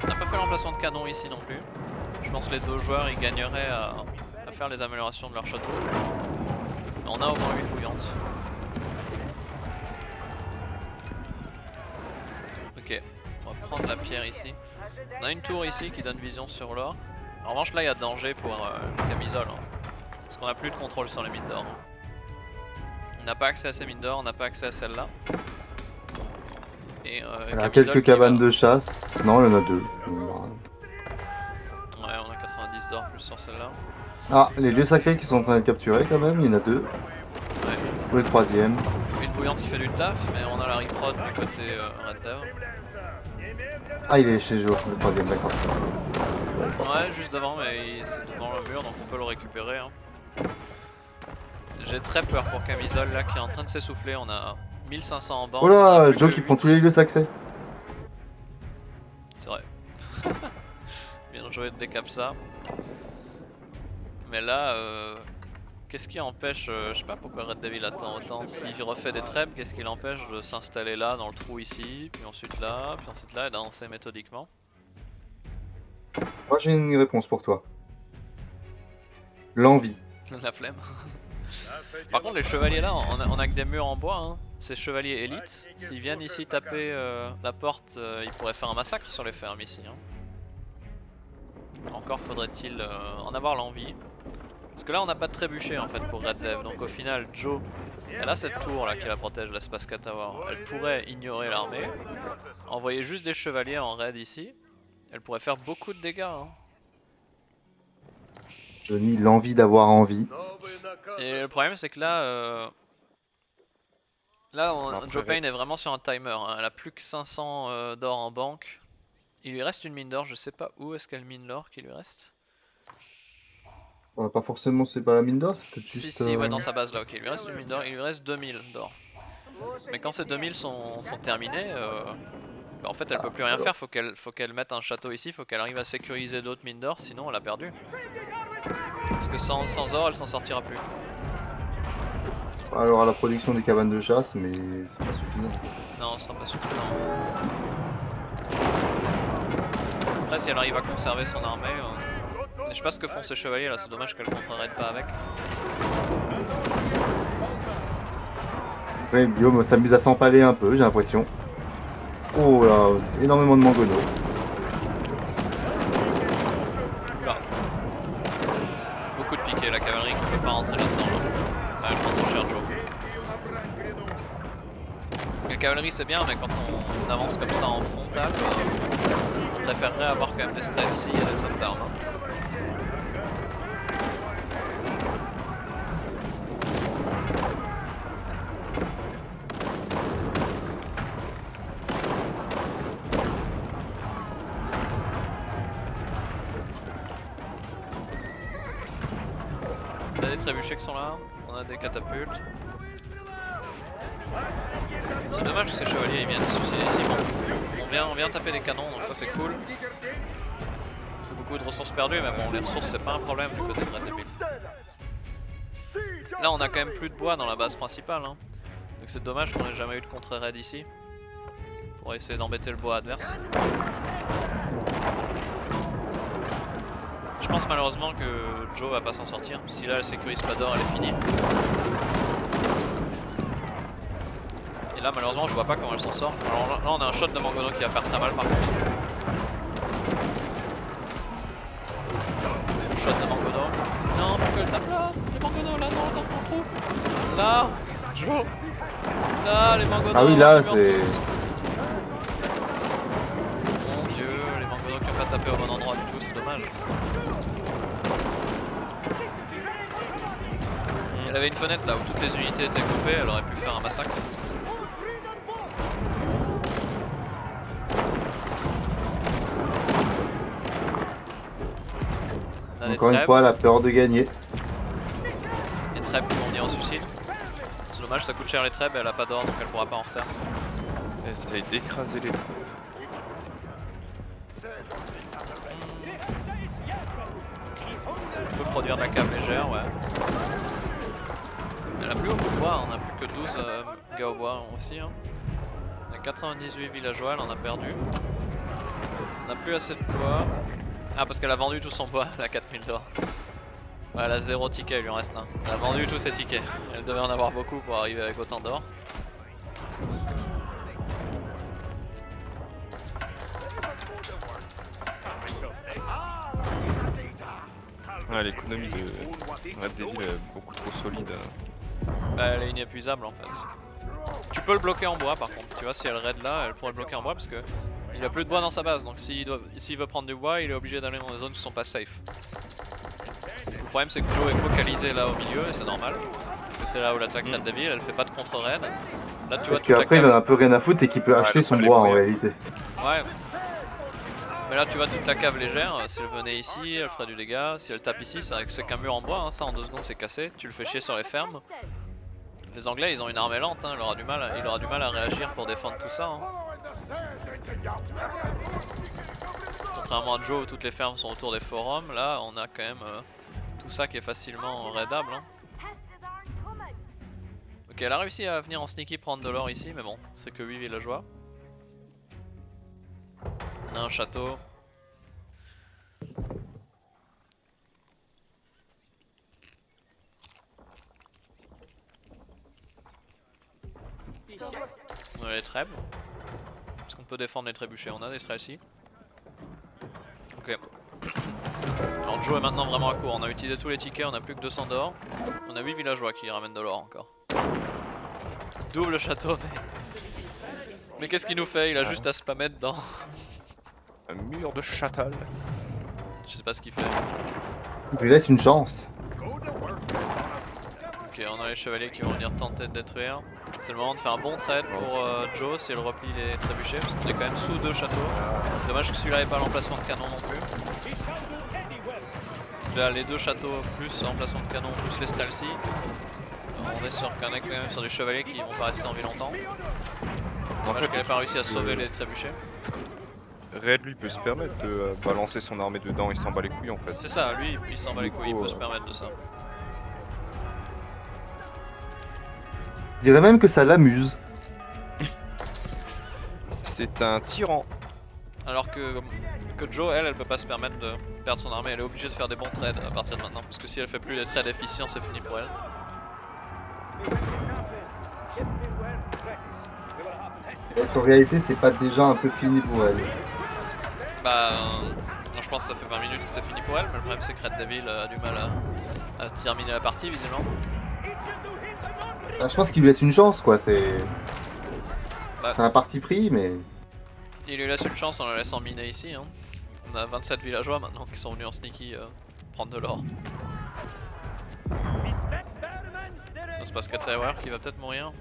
On n'a pas fait l'emplacement de canon ici non plus. Je pense que les deux joueurs ils gagneraient à faire les améliorations de leur château. Mais on a au moins 8 bouillantes. Ok, on va prendre la pierre ici. On a une tour ici qui donne vision sur l'or. En revanche là il y a danger pour le camisole. Hein, parce qu'on n'a plus de contrôle sur les mines d'or. On n'a pas accès à ces mines d'or, on n'a pas accès à celle-là. Et il y a quelques cabanes de chasse. Non, il y en a deux. Ouais, on a 90 d'or plus sur celle-là. Ah, les lieux sacrés qui sont en train d'être capturés quand même, il y en a deux. Ouais. Ou le troisième. Une bouillante qui fait du taf, mais on a la reprod du côté Red Dev. Ah, il est chez Joe, le troisième, d'accord. Ouais, juste devant, mais c'est devant le mur, donc on peut le récupérer. Hein. J'ai très peur pour Camisole là qui est en train de s'essouffler, on a 1500 en banque. Oh là, Joe qui prend tous les lieux sacrés. C'est vrai. Bien joué de décap ça. Mais là, qu'est-ce qui empêche, je sais pas pourquoi Red Devil attend autant. S'il refait des trèbes, qu'est-ce qui l'empêche de s'installer là dans le trou ici, puis ensuite là et d'avancer méthodiquement? Moi j'ai une réponse pour toi. L'envie. La flemme. Par contre les chevaliers là, on a que des murs en bois, hein. Ces chevaliers élites, s'ils viennent ici taper la porte, ils pourraient faire un massacre sur les fermes ici. Hein. Encore faudrait-il en avoir l'envie. Parce que là on n'a pas de trébuchet en fait pour Red Dev, donc au final Joe, elle a cette tour là qui la protège, la Spaska Tower. Elle pourrait ignorer l'armée, envoyer juste des chevaliers en raid ici, elle pourrait faire beaucoup de dégâts. Hein. Je nie l'envie d'avoir envie. Et le problème c'est que là, Joe Payne est vraiment sur un timer, hein. Elle a plus que 500 d'or en banque. Il lui reste une mine d'or, je sais pas où est-ce qu'elle mine l'or qui lui reste. Pas forcément, c'est pas la mine d'or, c'est peut-être juste... Si, ouais, dans sa base là, ok, il lui reste une mine d'or, il lui reste 2000 d'or. Mais quand ces 2000 sont terminés, bah en fait elle peut plus rien faire, faut qu'elle mette un château ici, faut qu'elle arrive à sécuriser d'autres mines d'or, sinon elle a perdu. Parce que sans or elle s'en sortira plus. Alors à la production des cabanes de chasse, mais c'est pas suffisant. Non, ce sera pas suffisant. Après si elle arrive à conserver son armée, je sais pas ce que font ces chevaliers là, c'est dommage qu'elle contre-raid pas avec. Ouais, Guillaume s'amuse à s'empaler un peu, j'ai l'impression. Oh là, énormément de mangono. Oula. Beaucoup de piquets, la cavalerie qui ne peut pas rentrer là-dedans. Là. Ouais, je prends trop cher Joe. La cavalerie c'est bien, mais quand on avance comme ça en frontal, on préférerait avoir quand même des strafes s'il y a des hommes d'armes. On a des trébuchets qui sont là, on a des catapultes. C'est dommage que ces chevaliers ils viennent se suicider ici. Bon, on vient taper des canons donc ça c'est cool. C'est beaucoup de ressources perdues mais bon les ressources c'est pas un problème du côté de Red Devil. Là on a quand même plus de bois dans la base principale hein. Donc c'est dommage qu'on ait jamais eu de contre-raid ici. Pour essayer d'embêter le bois adverse. Je pense malheureusement que Joe va pas s'en sortir. Si là elle sécurise pas d'or elle est finie. Et là malheureusement je vois pas comment elle s'en sort. Alors là on a un shot de Mangono qui va faire très mal par contre. Le shot de Mangono. Non pourquoi elle tape là? Les Mangono là non dans mon trou. Là Joe. Là les Mangono. Ah oui là c'est... Mon dieu les Mangono qui ont pas tapé au bon endroit du tout, c'est dommage. Elle avait une fenêtre là où toutes les unités étaient coupées, elle aurait pu faire un massacre. Encore une fois, la peur de gagner. Les trèbes qui vont venir en suicide. C'est dommage, ça coûte cher les trèbes, elle a pas d'or donc elle pourra pas en refaire. Elle essaye d'écraser les trèbes. On peut produire de la cave légère, ouais. Elle a plus beaucoup de bois, on a plus que 12 gars au bois aussi. Hein. On a 98 villageois, elle en a perdu. On a plus assez de bois. Ah parce qu'elle a vendu tout son bois, elle a 4000 d'or. Ouais, elle a 0 ticket, il lui en reste un. Elle a vendu tous ses tickets. Elle devait en avoir beaucoup pour arriver avec autant d'or. Ouais, l'économie de Red Devil est beaucoup trop solide. Bah, elle est inépuisable en fait. Tu peux le bloquer en bois par contre, tu vois si elle raid là, elle pourrait le bloquer en bois parce que il a plus de bois dans sa base, donc s'il veut prendre du bois, il est obligé d'aller dans des zones qui sont pas safe. Le problème c'est que Joe est focalisé là au milieu et c'est normal, parce que c'est là où l'attaque Red Devil, elle fait pas de contre-raid. Là tu vois parce qu'après il en a un peu rien à foutre et qu'il peut acheter son bois en réalité. Ouais. Mais là tu vois toute la cave légère, si elle venait ici, elle ferait du dégât, si elle tape ici, c'est qu'un mur en bois, hein. Ça en 2 secondes c'est cassé, tu le fais chier sur les fermes. Les Anglais ils ont une armée lente, hein. il aura du mal à réagir pour défendre tout ça. Hein. Contrairement à Joe où toutes les fermes sont autour des forums, là on a quand même tout ça qui est facilement raidable. Hein. Ok, elle a réussi à venir en sneaky prendre de l'or ici, mais bon, c'est que 8 villageois. On a un château. On a les trèbes. Est-ce qu'on peut défendre les trébuchets? On a des stress ici. Ok. Alors Joe est maintenant vraiment à court. On a utilisé tous les tickets, on a plus que 200 d'or. On a 8 villageois qui ramènent de l'or encore. Double château. Mais qu'est-ce qu'il nous fait? Il a juste à spammer dedans. Un mur de châtel. Je sais pas ce qu'il fait. Il lui laisse une chance. Ok, on a les chevaliers qui vont venir tenter de détruire. C'est le moment de faire un bon trade pour Joe si elle replie les trébuchets parce qu'on est quand même sous 2 châteaux. Dommage que celui-là n'ait pas l'emplacement de canon non plus. Parce que là les 2 châteaux plus l'emplacement de canon plus les stalcy. On est quand même sur des chevaliers qui vont pas rester en vie longtemps. Dommage qu'elle n'ait pas réussi à sauver les trébuchets. Red lui peut se permettre de balancer son armée dedans, il s'en bat les couilles en fait. C'est ça, lui il s'en bat les couilles, il peut se permettre de ça. Je dirais même que ça l'amuse. C'est un tyran. Alors que Joe, elle peut pas se permettre de perdre son armée, elle est obligée de faire des bons trades à partir de maintenant. Parce que si elle fait plus les trades efficients, c'est fini pour elle. Est-ce qu'en réalité, c'est pas déjà un peu fini pour elle? Bah, non, je pense que ça fait 20 minutes que c'est fini pour elle, mais le problème c'est que Red Devil a du mal à terminer la partie visiblement. Ah, je pense qu'il lui laisse une chance, quoi. Bah. C'est un parti pris, mais. Il lui laisse une chance en le laissant miner ici. Hein. On a 27 villageois maintenant qui sont venus en sneaky prendre de l'or. Ça se passe Tower qui va peut-être mourir.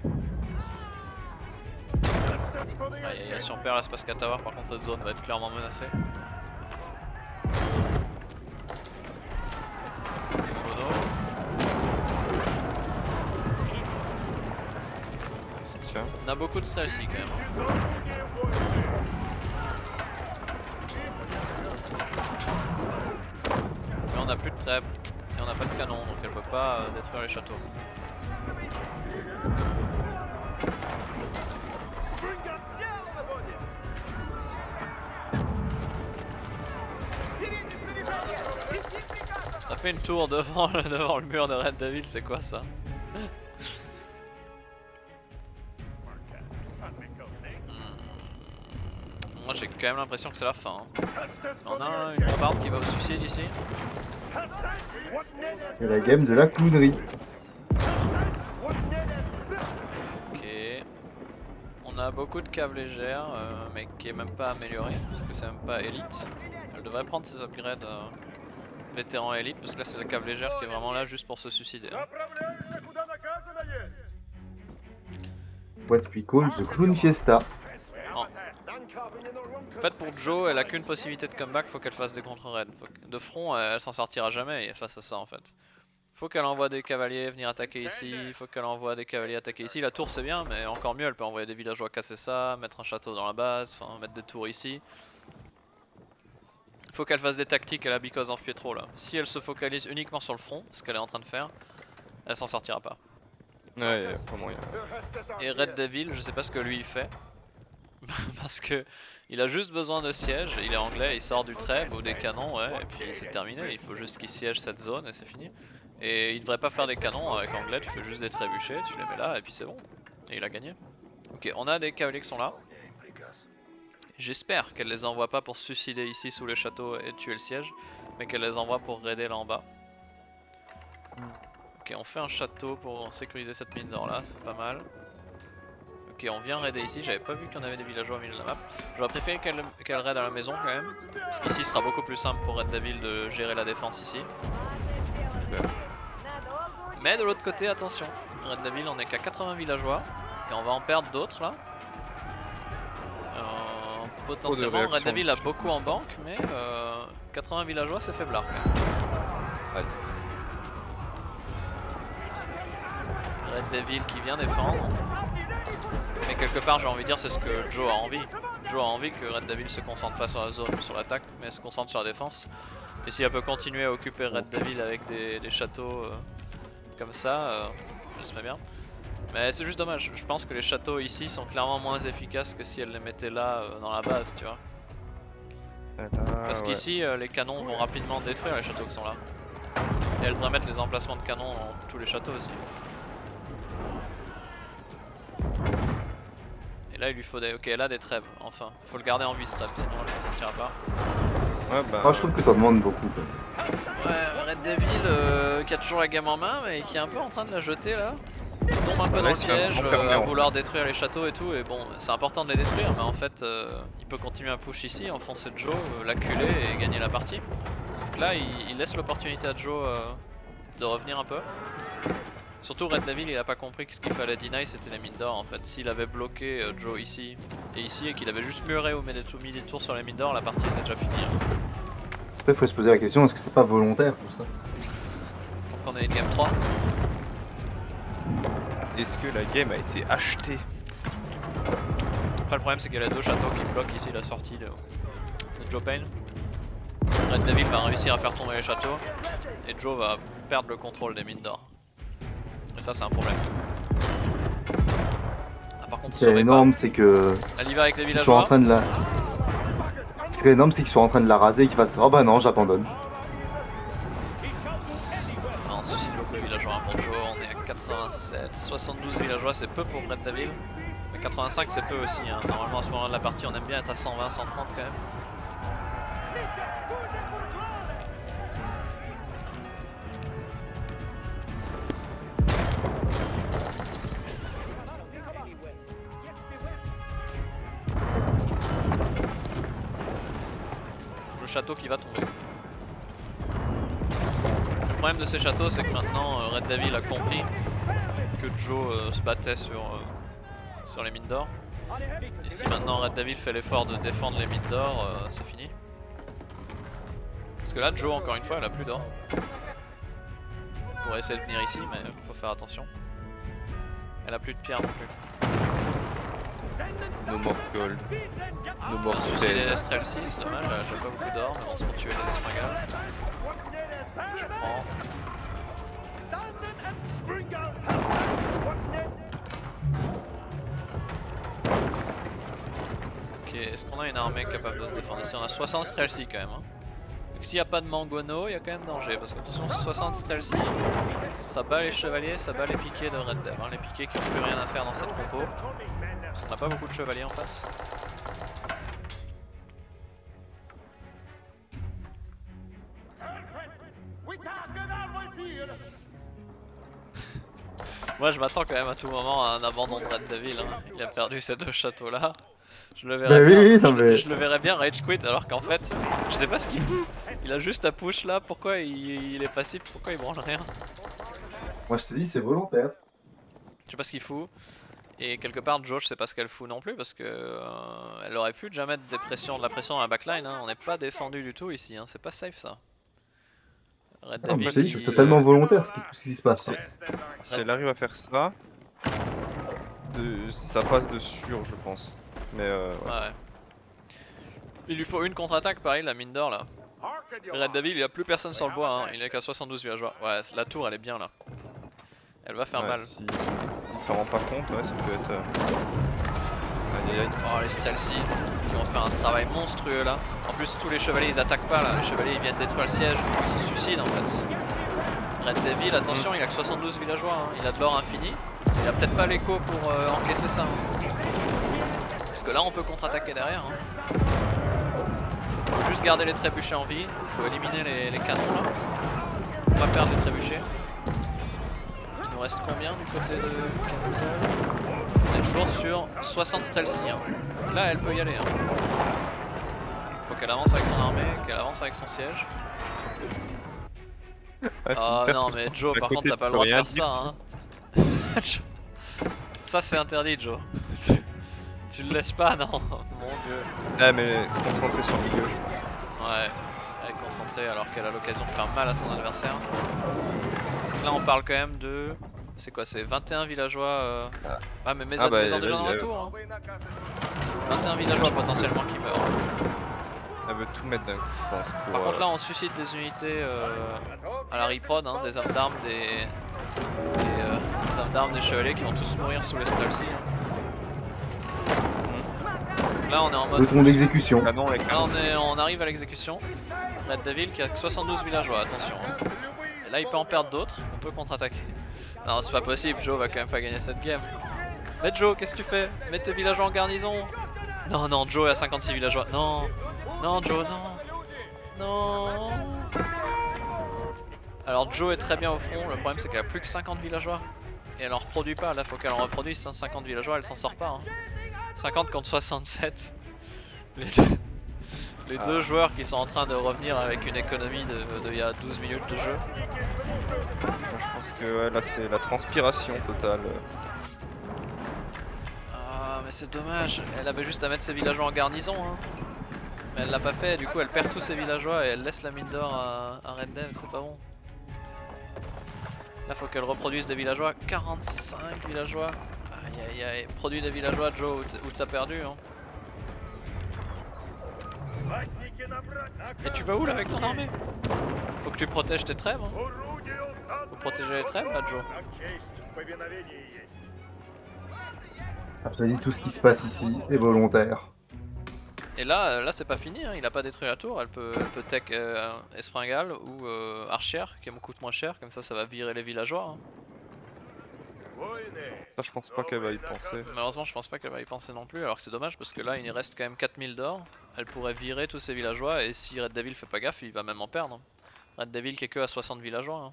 Aïe, si on perd la Space Tower, par contre cette zone va être clairement menacée. On a beaucoup de stress ici quand même. Mais on a plus de trêve et on n'a pas de canon, donc elle peut pas détruire les châteaux. On a fait une tour devant le mur de Red Devil, c'est quoi ça? Moi j'ai quand même l'impression que c'est la fin. Hein. On a une bombarde qui va au suicide ici. C'est la game de la clownerie. Ok. On a beaucoup de caves légères, mais qui est même pas améliorée, parce que c'est même pas élite. Elle devrait prendre ses upgrades vétérans élite, parce que là c'est la cave légère qui est vraiment là juste pour se suicider. Hein. What we call the Clown Fiesta. En fait pour Joe, elle a qu'une possibilité de comeback, faut qu'elle fasse des contre-raids. De front, elle s'en sortira jamais face à ça en fait. Faut qu'elle envoie des cavaliers venir attaquer ici, faut qu'elle envoie des cavaliers attaquer ici. La tour c'est bien, mais encore mieux, elle peut envoyer des villageois casser ça, mettre un château dans la base, enfin mettre des tours ici. Faut qu'elle fasse des tactiques à la Because of Pietro là. Si elle se focalise uniquement sur le front, ce qu'elle est en train de faire, elle s'en sortira pas. Ouais, pas moyen. Et Red Devil, je sais pas ce que lui il fait. Parce que il a juste besoin de siège, il est anglais, il sort du trèfle ou des canons, ouais, et puis c'est terminé, il faut juste qu'il siège cette zone et c'est fini. Et il devrait pas faire des canons avec anglais, tu fais juste des trébuchets, tu les mets là et puis c'est bon. Et il a gagné. Ok, on a des cavaliers qui sont là. J'espère qu'elle les envoie pas pour se suicider ici sous le château et tuer le siège, mais qu'elle les envoie pour raider là en bas. Ok, on fait un château pour sécuriser cette mine d'or là, c'est pas mal. Ok, on vient raider ici, j'avais pas vu qu'il y en avait des villageois au milieu de la map. J'aurais préféré qu'elle raide à la maison quand même, parce qu'ici ce sera beaucoup plus simple pour Red Devil de gérer la défense ici. Mais de l'autre côté, attention, Red Devil on est qu'à 80 villageois, et on va en perdre d'autres là. Potentiellement Red Devil a beaucoup en banque, mais 80 villageois c'est faiblard quand même. Ouais. Red Devil qui vient défendre. Mais quelque part j'ai envie de dire c'est ce que Joe a envie. Joe a envie que Red Devil se concentre pas sur la zone ou sur l'attaque, mais se concentre sur la défense. Et si elle peut continuer à occuper Red Devil avec des châteaux comme ça, je serais bien. Mais c'est juste dommage, je pense que les châteaux ici sont clairement moins efficaces que si elle les mettait là dans la base, tu vois. Parce qu'ici les canons vont rapidement détruire les châteaux qui sont là. Et elle devrait mettre les emplacements de canons dans tous les châteaux aussi. Et là il lui faut des... Ok, elle a des trêves, enfin. Faut le garder en 8 trêves, sinon elle s'en sortira pas. Ouais, bah... Moi je trouve que t'en demandes beaucoup. Quoi. Ouais, Red Devil qui a toujours la game en main, mais qui est un peu en train de la jeter là. Il tombe un peu dans le piège, à vouloir détruire les châteaux et tout, et bon, c'est important de les détruire, mais en fait, il peut continuer à push ici, enfoncer Joe, l'acculer et gagner la partie. Sauf que là, il laisse l'opportunité à Joe de revenir un peu. Surtout Red Devil, il a pas compris que ce qu'il fallait deny c'était les mines d'or en fait. S'il avait bloqué Joe ici et qu'il avait juste muré ou mis des tours sur les mines d'or, la partie était déjà finie. Hein. Après, faut se poser la question, est-ce que c'est pas volontaire tout ça? Donc on est une game 3. Est-ce que la game a été achetée? Après le problème c'est qu'il y a les deux châteaux qui bloquent ici la sortie de Joe Payne. Red Devil va réussir à faire tomber les châteaux et Joe va perdre le contrôle des mines d'or. Et ça c'est un problème. Ah, par contre, ce qui est énorme, c'est que elle y va avec les ils sont en villageois. train de la... Ce qui est énorme, c'est qu'ils sont en train de la raser et qu'ils fassent oh bah non, j'abandonne. Non, suicide beaucoup les villageois pour Joe, on est à 87, 72 villageois, c'est peu pour Red Devil. 85 c'est peu aussi, hein. Normalement à ce moment de la partie on aime bien être à 120, 130 quand même. Le château qui va tomber. Le problème de ces châteaux c'est que maintenant Red Devil a compris que Joe se battait sur les mines d'or. Et si maintenant Red Devil fait l'effort de défendre les mines d'or, c'est fini. Parce que là Joe encore une fois elle a plus d'or. On pourrait essayer de venir ici mais faut faire attention. Elle a plus de pierre non plus. No more gold. No On more va suicider gold. les Strel 6, dommage, elle a pas beaucoup d'or mais on se fait tuer les Espringales. Je prends. Ok, est-ce qu'on a une armée capable de se défendre ici? On a 60 Strelcy quand même. Hein. Donc s'il n'y a pas de Mangono, il y a quand même danger. Parce que de toute façon 60 Strelcy, ça bat les chevaliers, ça bat les piquets de Red Dev. Hein. Les piquets qui n'ont plus rien à faire dans cette compo. Parce qu'on n'a pas beaucoup de chevaliers en face. Moi je m'attends quand même à tout moment à un abandon de Red Devil. Hein. Il a perdu ces deux châteaux là. Je le verrais, Bah bien, oui, non, mais... je le verrais bien rage quit alors qu'en fait je sais pas ce qu'il fout. Il a juste à push là, pourquoi il est passif, pourquoi il branle rien. Moi je te dis c'est volontaire. Je sais pas ce qu'il fout. Et quelque part Joe je sais pas ce qu'elle fout non plus parce que elle aurait pu déjà mettre de la pression dans la backline. Hein. On n'est pas défendu du tout ici, hein. C'est pas safe ça. Red Non, mais Devil je te dis c'est totalement volontaire ce qui se passe. Si elle arrive à faire ça, ça passe de sûr, je pense. Mais ouais. Ouais. Il lui faut une contre-attaque pareil, la mine d'or là. Red Devil il a plus personne sur le bois, hein. Il est qu'à 72 villageois. Ouais, la tour elle est bien là. Elle va faire Ouais, mal. Si ça rend pas compte, ouais, ça peut être. Aïe aïe aïe. Oh les Strelcy qui vont faire un travail monstrueux là. En plus tous les chevaliers ils attaquent pas là, les chevaliers ils viennent détruire le siège, ils se suicident en fait. Red Devil attention il a que 72 villageois, hein. Il a de l'or infini. Il a peut-être pas l'écho pour encaisser ça. Hein. Parce que là on peut contre-attaquer derrière. Hein. Faut juste garder les trébuchets en vie, faut éliminer les canons là. Faut pas perdre les trébuchets. Il nous reste combien du côté de Camisole? On est toujours sur 60 Strelcy. Hein. Donc là elle peut y aller. Hein. Faut qu'elle avance avec son armée, qu'elle avance avec son siège. Ouais, Oh non mais Joe par contre t'as pas le droit de faire ça. Hein. Ça c'est interdit Joe. Tu le laisses pas, non? Mon dieu. Ah mais concentré sur le milieu je pense. Ouais, elle est concentrée alors qu'elle a l'occasion de faire mal à son adversaire. Parce que là on parle quand même de... C'est quoi? C'est 21 villageois Ah mais mes adversaires déjà dans la tour. Hein. 21 villageois potentiellement qui meurent. Elle veut tout mettre d'un coup je pense pour... Par contre là on suscite des unités à la reprod, hein, des armes d'armes, des armes d'armes des chevaliers qui vont tous mourir sous les Strelcy. Hein. Là on est en mode... Bouton d'exécution. Ah non, avec... Là on arrive à l'exécution. Red Devil qui a 72 villageois, attention. Hein. Et là il peut en perdre d'autres, on peut contre-attaquer. Non c'est pas possible, Joe va quand même pas gagner cette game. Mais Joe, qu'est-ce que tu fais? Mets tes villageois en garnison. Non non, Joe est à 56 villageois. Non. Non Joe, non. Non. Alors Joe est très bien au front, le problème c'est qu'elle a plus que 50 villageois. Et elle en reproduit pas, là faut qu'elle en reproduise, 50 villageois, elle s'en sort pas. Hein. 50 contre 67. Les deux joueurs qui sont en train de revenir avec une économie de il y a 12 minutes de jeu. Moi, je pense que ouais, là c'est la transpiration totale. Ah mais c'est dommage, elle avait juste à mettre ses villageois en garnison. Hein. Mais elle l'a pas fait, du coup elle perd tous ses villageois et elle laisse la mine d'or à Red Dev, c'est pas bon. Là faut qu'elle reproduise des villageois, 45 villageois. Aïe aïe aïe, produis des villageois Joe où t'as perdu hein. Et tu vas où là avec ton armée? Faut que tu protèges tes trêves hein. Faut protéger les trêves là Joe. Je te dis tout ce qui se passe ici est volontaire. Et là c'est pas fini, hein. Il a pas détruit la tour, elle peut tech Espringale ou Archer qui me coûte moins cher, comme ça ça va virer les villageois. Hein. Ça, je pense pas qu'elle va y penser. Malheureusement, je pense pas qu'elle va y penser non plus, alors que c'est dommage parce que là, il reste quand même 4000 d'or. Elle pourrait virer tous ses villageois et si Red Devil fait pas gaffe, il va même en perdre. Red Devil qui est que à 60 villageois. Hein.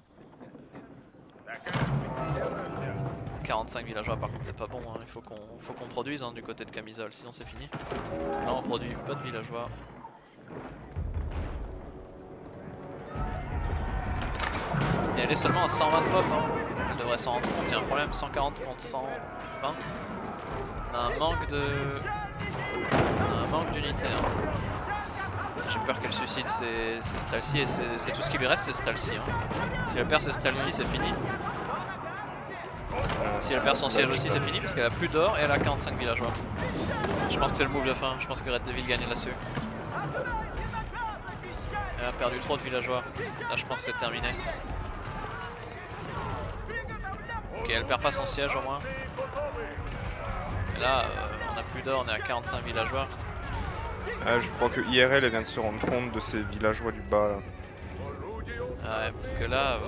45 villageois, par contre, c'est pas bon. Hein. Il faut qu'on produise du côté de Camisole, sinon c'est fini. Là, on produit pas de villageois. Et elle est seulement à 120 pop. Hein. Elle devrait s'en rendre compte. Il y a un problème, 140 contre 120. On a un manque de. On a un manque d'unité. Hein. J'ai peur qu'elle suicide ses Streltsy et c'est tout ce qui lui reste, c'est Streltsy. Hein. Si elle perd ses Streltsy, c'est fini. Si elle perd son siège aussi, c'est fini parce qu'elle a plus d'or et elle a 45 villageois. Je pense que c'est le move de fin. Je pense que Red Devil gagne là-dessus. Elle a perdu trop de villageois. Là, je pense que c'est terminé. Ok, elle perd pas son siège au moins. Et là, on a plus d'or, on est à 45 villageois. Je crois que IRL elle vient de se rendre compte de ces villageois du bas là. Ouais, parce que là,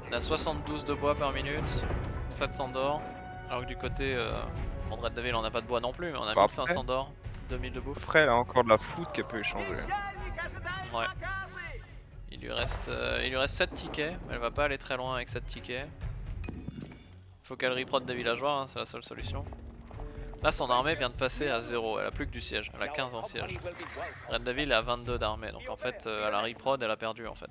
on a 72 de bois par minute, 700 d'or. Alors que du côté bon, de Red Devil, on n'a pas de bois non plus, mais on a 1500 d'or, 2000 de bouffe. Après, elle a encore de la foot qu'elle peut échanger. Ouais. Il lui reste 7 tickets, mais elle va pas aller très loin avec 7 tickets. Faut qu'elle reprod des villageois, hein, c'est la seule solution. Là, son armée vient de passer à 0, elle a plus que du siège, elle a 15 en siège. Red Devil est à 22 d'armée, donc en fait, elle a reprod, elle a perdu en fait.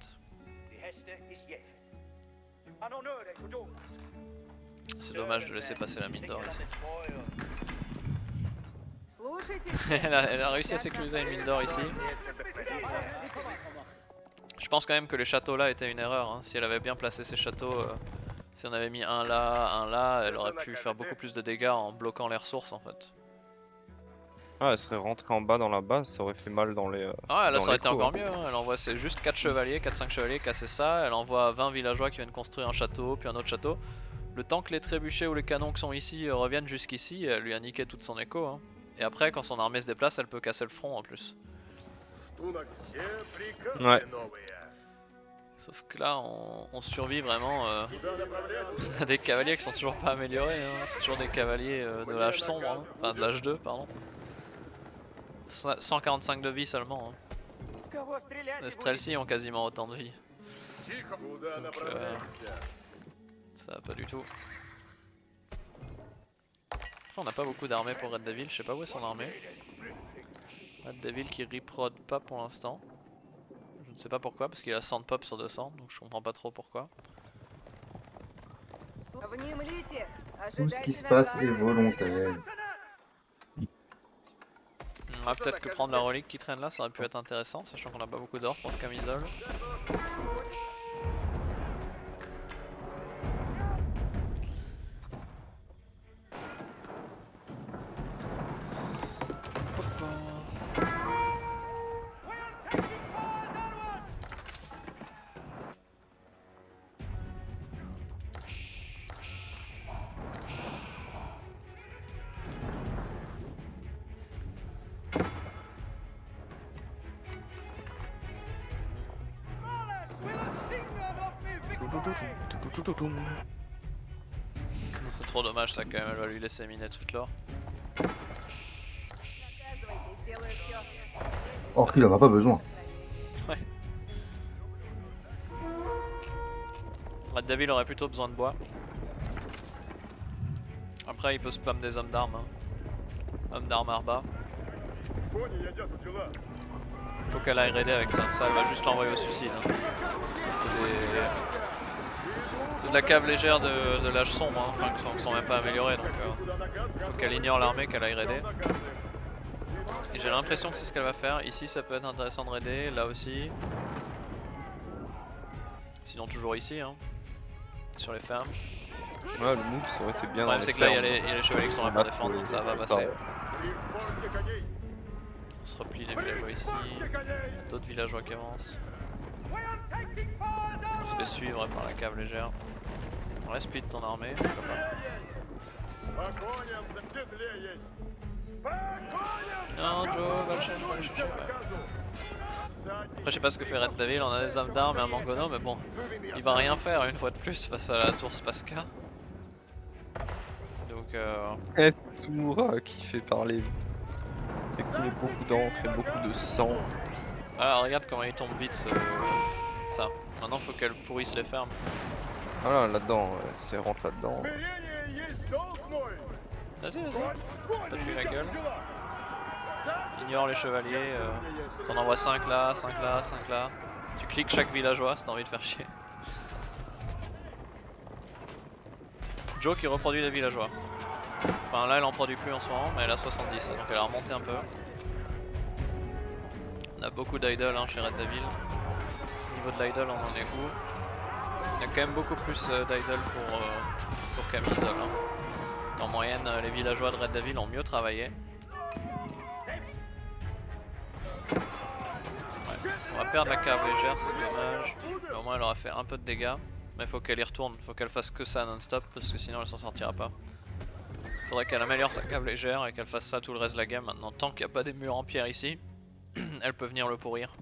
C'est dommage de laisser passer la mine d'or ici. Elle a réussi à sécuriser une mine d'or ici. Je pense quand même que les châteaux là étaient une erreur. Hein. Si elle avait bien placé ses châteaux, si on avait mis un là, elle aurait pu faire beaucoup plus de dégâts en bloquant les ressources en fait. Ah, elle serait rentrée en bas dans la base, ça aurait fait mal dans les. Ah, là ça aurait été encore mieux. Hein. Elle envoie juste 4 chevaliers, 4-5 chevaliers casser ça. Elle envoie 20 villageois qui viennent construire un château, puis un autre château. Le temps que les trébuchets ou les canons qui sont ici reviennent jusqu'ici, elle lui a niqué toute son écho. Hein. Et après, quand son armée se déplace, elle peut casser le front en plus. Ouais. Sauf que là, on survit vraiment à des cavaliers qui sont toujours pas améliorés. Hein. C'est toujours des cavaliers de l'âge sombre, hein. Enfin de l'âge 2, pardon. 145 de vie seulement. Hein. Les Streltsy ont quasiment autant de vie. Donc, ça va pas du tout. On n'a pas beaucoup d'armée pour Red Devil, je sais pas où est son armée. Red Devil qui reprod pas pour l'instant. Je ne sais pas pourquoi, parce qu'il a 100 pop sur 200, donc je comprends pas trop pourquoi. Tout ce qui se passe est volontaire. On va peut-être que prendre la relique qui traîne là, ça aurait pu être intéressant, sachant qu'on a pas beaucoup d'or pour Camisole. C'est trop dommage ça quand même, elle va lui laisser miner toute l'or. Or qu'il en a pas besoin. Ouais. Red Devil aurait plutôt besoin de bois. Après il peut spam des hommes d'armes. Hein. Hommes d'armes Arba. Faut qu'elle aille raider avec ça, elle va juste l'envoyer au suicide. Hein. C'est de la cave légère de l'âge sombre, hein. Enfin qui sont même pas améliorés, donc faut qu'elle ignore l'armée, qu'elle aille raider. Et j'ai l'impression que c'est ce qu'elle va faire. Ici ça peut être intéressant de raider, là aussi. Sinon toujours ici, hein. Sur les fermes. Ouais, le move ça aurait été bien. Le problème c'est que là il y a les chevaliers qui sont là pour défendre, donc ça va passer. On se replie les villageois ici, d'autres villageois qui avancent. On se fait suivre par la cave légère. On laisse split ton armée, pourquoi pas. Non Joe, va le chercher, Après je sais pas ce que fait Red Devil, on a des hommes d'armes et un Mangono, mais bon, il va rien faire une fois de plus face à la tour Spaska. Donc Tour qui fait parler. Fait couler beaucoup d'encre et beaucoup de sang. ah, regarde comment il tombe vite ça. Maintenant faut qu'elle pourrisse les fermes. Voilà, là-dedans, si elle rentre là-dedans. Vas-y, tape-lui la gueule. Ignore les chevaliers, t'en envoies 5 là, 5 là, 5 là. Tu cliques chaque villageois si t'as envie de faire chier. Joe qui reproduit les villageois. Enfin là elle en produit plus en ce moment mais elle a 70 donc elle a remonté un peu. On a beaucoup d'idle hein, chez Red Devil. Au niveau de l'idle on en est où? Il y a quand même beaucoup plus d'idle pour Camisole. Hein. En moyenne les villageois de Red Devil ont mieux travaillé. Ouais. On va perdre la cave légère, c'est dommage. Mais au moins elle aura fait un peu de dégâts. Mais faut qu'elle y retourne, faut qu'elle fasse que ça non-stop parce que sinon elle s'en sortira pas. Faudrait qu'elle améliore sa cave légère et qu'elle fasse ça tout le reste de la game. Maintenant, tant qu'il n'y a pas des murs en pierre ici, elle peut venir le pourrir.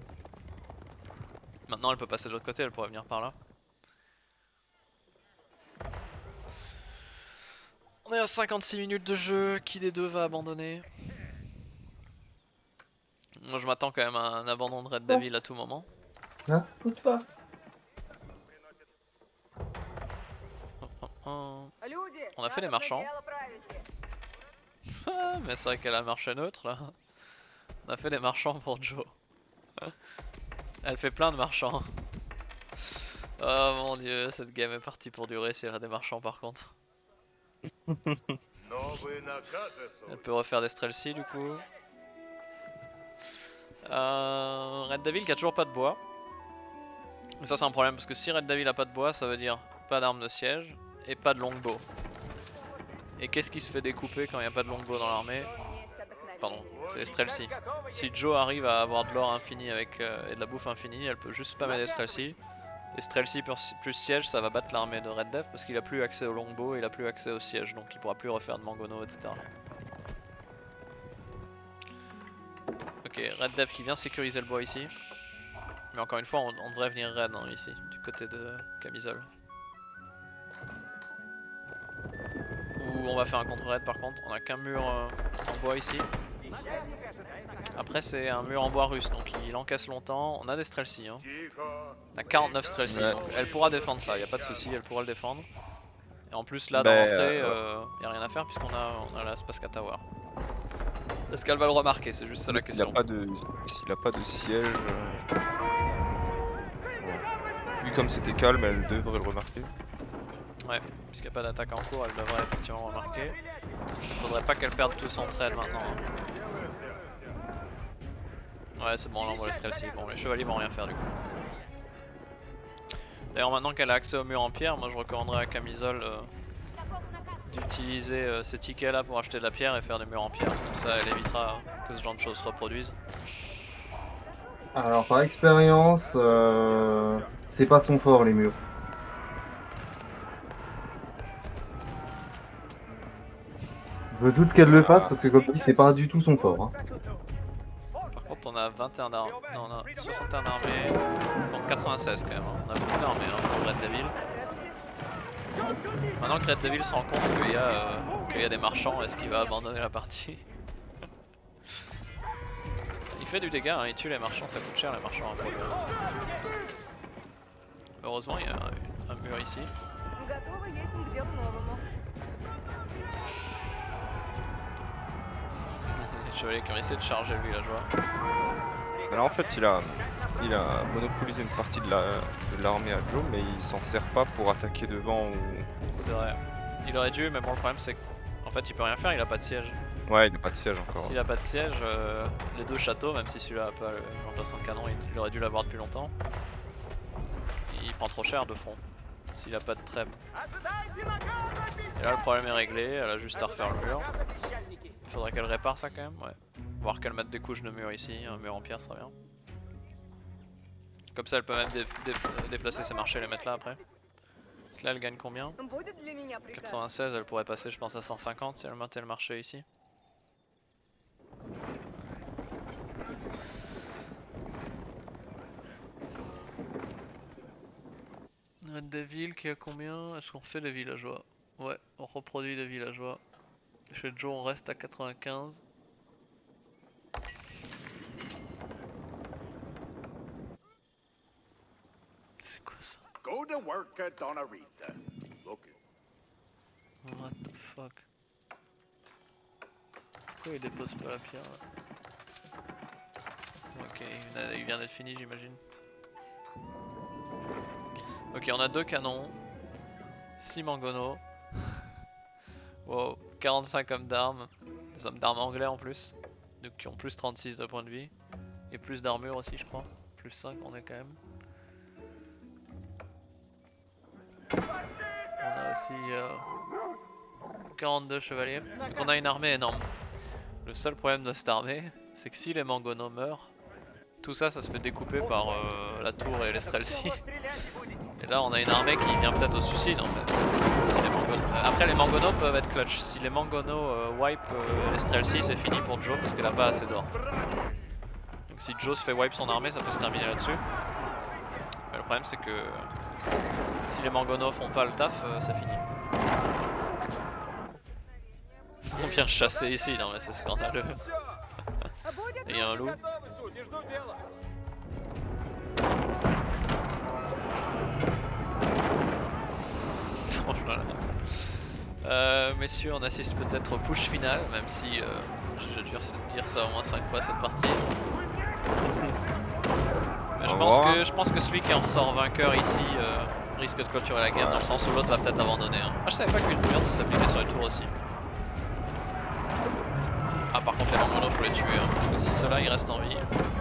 Maintenant elle peut passer de l'autre côté, elle pourrait venir par là. On est à 56 minutes de jeu, qui des deux va abandonner? Moi je m'attends quand même à un abandon de Red Devil à tout moment. Hein? Toutefois. On a fait les marchands. Mais c'est vrai qu'elle a marché neutre là. On a fait des marchands pour Joe. Elle fait plein de marchands. Oh mon dieu, cette game est partie pour durer si elle a des marchands par contre. Elle peut refaire des Strelcy du coup. Red Devil qui a toujours pas de bois. Mais ça c'est un problème parce que si Red Devil a pas de bois ça veut dire pas d'armes de siège et pas de longbow. Et qu'est-ce qui se fait découper quand il n'y a pas de longbow dans l'armée? Pardon, c'est les Strelcy. Si Joe arrive à avoir de l'or infini avec, et de la bouffe infinie, elle peut juste spammer des Strelcy. Et Strelcy plus siège, ça va battre l'armée de Red Dev parce qu'il a plus accès au longbow et il a plus accès au siège, donc il pourra plus refaire de mangono, etc. Ok, Red Dev qui vient sécuriser le bois ici. Mais encore une fois, on devrait venir raid hein, ici, du côté de Camisole. Ou on va faire un contre-raid par contre, on a qu'un mur en bois ici. Après c'est un mur en bois russe donc il encaisse longtemps, on a des Strelcy hein. On a 49 Strelcy, donc elle pourra défendre ça, y a pas de souci, elle pourra le défendre. Et en plus là dans l'entrée, y a rien à faire puisqu'on a la Spaska Tower. Est-ce qu'elle va le remarquer? C'est juste ça la question. S'il a pas de siège... Lui comme c'était calme, elle devrait le remarquer. Ouais, puisqu'il n'y a pas d'attaque en cours, elle devrait effectivement remarquer. Il faudrait pas qu'elle perde tout son trade maintenant. Ouais, c'est bon, là on voit le Strelcy. Bon, les chevaliers vont rien faire du coup. D'ailleurs, maintenant qu'elle a accès au mur en pierre, moi je recommanderais à Camisole d'utiliser ces tickets là pour acheter de la pierre et faire des murs en pierre. Comme ça, elle évitera que ce genre de choses se reproduisent. Alors, par expérience, c'est pas son fort les murs. Je doute qu'elle le fasse parce que comme dit c'est pas du tout son fort. Hein. Par contre on a 21 d'armées, non on a 61 d'armées contre 96 quand même, hein. On a beaucoup d'armées hein, pour Red Devil. Maintenant que Red Devil se rend compte qu'il y a des marchands, est-ce qu'il va abandonner la partie? Il fait du dégât, hein, il tue les marchands, ça coûte cher les marchands à produire. Heureusement il y a un mur ici. Les chevaliers qui ont essayé de charger le villageois. Alors en fait il a monopolisé une partie de l'armée à Joe mais il s'en sert pas pour attaquer devant ou... C'est vrai. Il aurait dû mais bon le problème c'est qu'en fait il peut rien faire, il a pas de siège. Ouais il a pas de siège encore. S'il a pas de siège, les deux châteaux, même si celui-là a pas l'emplacement de canon, il aurait dû l'avoir depuis longtemps. Il prend trop cher de front, s'il a pas de trêve. Et là le problème est réglé, elle a juste à refaire le mur. Il faudrait qu'elle répare ça quand même, ouais. Voir qu'elle mette des couches de mur ici, un mur en pierre serait bien. Comme ça elle peut même déplacer ses marchés et les mettre là après. Parce que là elle gagne combien? 96, elle pourrait passer je pense à 150 si elle mettait le marché ici. Red Devil qui a combien? Est-ce qu'on refait des villageois? Ouais, on reproduit des villageois. Chez Joe on reste à 95. C'est quoi ça? Go to work at Donarita. Look. What the fuck? Pourquoi il dépose pas la pierre là? Ok, il vient d'être fini j'imagine. Ok, on a 2 canons, 6 mangonos, wow, 45 hommes d'armes, des hommes d'armes anglais en plus, donc qui ont plus 36 de points de vie, et plus d'armure aussi je crois, plus 5 on est quand même. On a aussi 42 chevaliers, donc on a une armée énorme. Le seul problème de cette armée, c'est que si les mangonos meurent, tout ça, ça se fait découper par la tour et l'estrelsi. Et là, on a une armée qui vient peut-être au suicide en fait. Si les après, les mangonos peuvent être clutch. Si les mangonos wipe l'estrelsi, c'est fini pour Joe parce qu'elle a pas assez d'or. Donc si Joe se fait wipe son armée, ça peut se terminer là-dessus. Mais le problème, c'est que si les mangonos font pas le taf, c'est fini. On vient chasser ici, non mais c'est scandaleux. Et il y a un loup. Oh là là. Messieurs, on assiste peut-être au push final, même si j'ai dû dire ça au moins 5 fois cette partie. Mais je pense que celui qui en sort vainqueur ici risque de clôturer la game, dans le sens où l'autre va peut-être abandonner. Hein. Ah, je savais pas qu'une brillante s'appliquait sur les tours aussi. Ah, par contre les mangonos faut les tuer, hein, parce que si ceux-là ils restent en vie,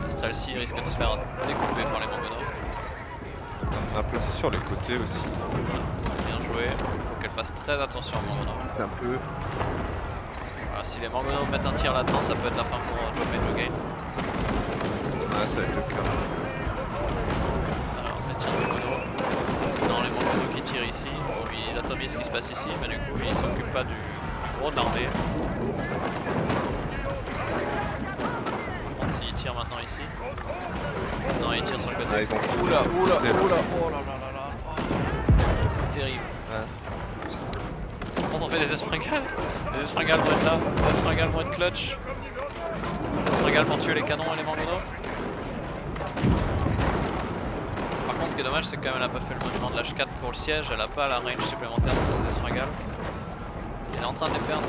Strelsi risque de se faire découper par les mangonos. On a placé sur les côtés aussi. Voilà, c'est bien joué, faut qu'elle fasse très attention aux mangonos. C'est un peu. Voilà, si les mangonos mettent un tir là-dedans, ça peut être la fin pour Joe Major Game. Ah, ça va être le cas. Alors, les tirs de mangonos. Non, les mangonos qui tirent ici, bon, ils atomisent ce qui se passe ici, mais du coup ils s'occupent pas du gros de l'armée. S'il tire maintenant ici. Non, il tire sur le côté. Ah, Oula, oula, oula, oh là là là là. Oh, c'est terrible. Ouais. Par contre, on fait des esfringales. Les esfringales vont être là. Les esfringales vont être clutch. Les esfringales vont tuer les canons et les mangonos. Par contre, ce qui est dommage, c'est que quand même elle a pas fait le monument de l'H4 pour le siège. Elle a pas la range supplémentaire sur ses esfringales. Elle est en train de les perdre.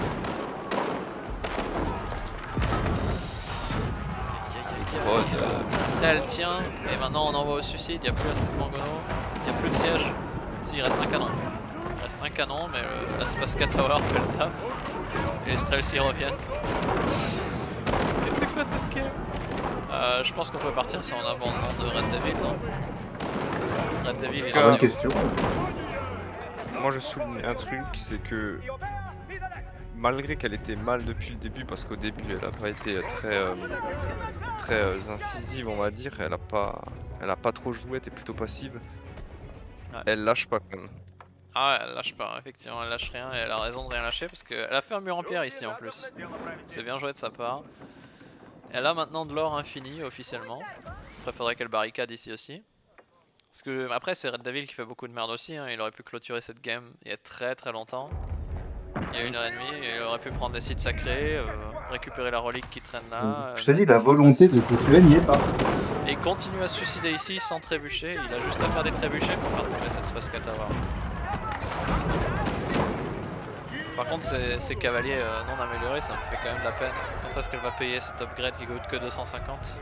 Là elle tient, et maintenant on envoie au suicide, il n'y a plus assez de mangonos, il n'y a plus de siège. Si, il reste un canon. Il reste un canon, mais la Spaska Tower fait le taf. Et les Strelsi reviennent. Et c'est quoi cette game? Je pense qu'on peut partir sur un abandon de Red Devil, non? Red Devil, il Bonne a... question. Moi je souligne un truc, c'est que malgré qu'elle était mal depuis le début, parce qu'au début elle a pas été très incisive on va dire, elle a pas trop joué, elle était plutôt passive. Ouais. Elle lâche pas quand même. Ah ouais, elle lâche pas, effectivement, elle lâche rien et elle a raison de rien lâcher parce qu'elle a fait un mur en pierre ici en plus. C'est bien joué de sa part. Elle a maintenant de l'or infini officiellement. Après faudrait qu'elle barricade ici aussi. Parce que après c'est Red Devil qui fait beaucoup de merde aussi, hein. Il aurait pu clôturer cette game il y a très longtemps. Il y a 1h30 et il aurait pu prendre les sites sacrés, récupérer la relique qui traîne là. Je te dis, la volonté de clôturer n'y est pas. Et il continue à se suicider ici sans trébucher, il a juste à faire des trébuchés pour faire tomber cette Spaska Tower. Par contre ces cavaliers non améliorés, ça me fait quand même de la peine. Quand est-ce qu'elle va payer cet upgrade qui coûte que 250?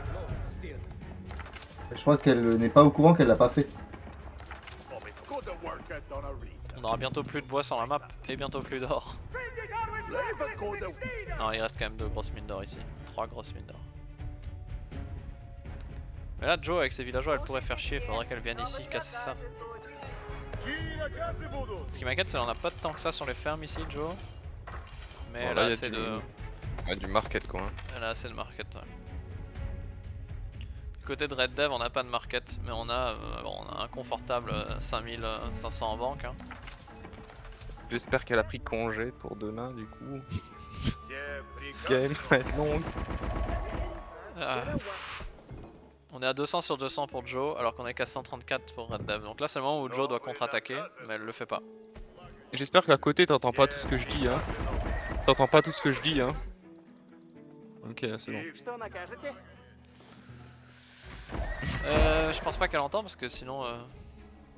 Je crois qu'elle n'est pas au courant qu'elle l'a pas fait. Go to work at Donarita. On aura bientôt plus de bois sur la map et bientôt plus d'or. Non, il reste quand même 2 grosses mines d'or ici. 3 grosses mines d'or. Mais là, Joe avec ses villageois, elle pourrait faire chier. Faudrait qu'elle vienne ici casser ça. Ce qui m'inquiète, c'est qu'on a pas de temps que ça sur les fermes ici, Joe. Mais Bon, elle a là, assez de. Ouais, du market quoi. Hein. Elle a assez de market. Ouais. Du côté de Red Dev, on n'a pas de market, mais on a un confortable 5500 en banque. Hein. J'espère qu'elle a pris congé pour demain du coup. Game va être longue. On est à 200 sur 200 pour Joe, alors qu'on est qu'à 134 pour Red Dev. Donc là c'est le moment où Joe doit contre-attaquer, mais elle le fait pas. J'espère qu'à côté t'entends pas tout ce que je dis hein. T'entends pas tout ce que je dis, hein. Ok, c'est bon. И что накажете? Je pense pas qu'elle entend parce que sinon.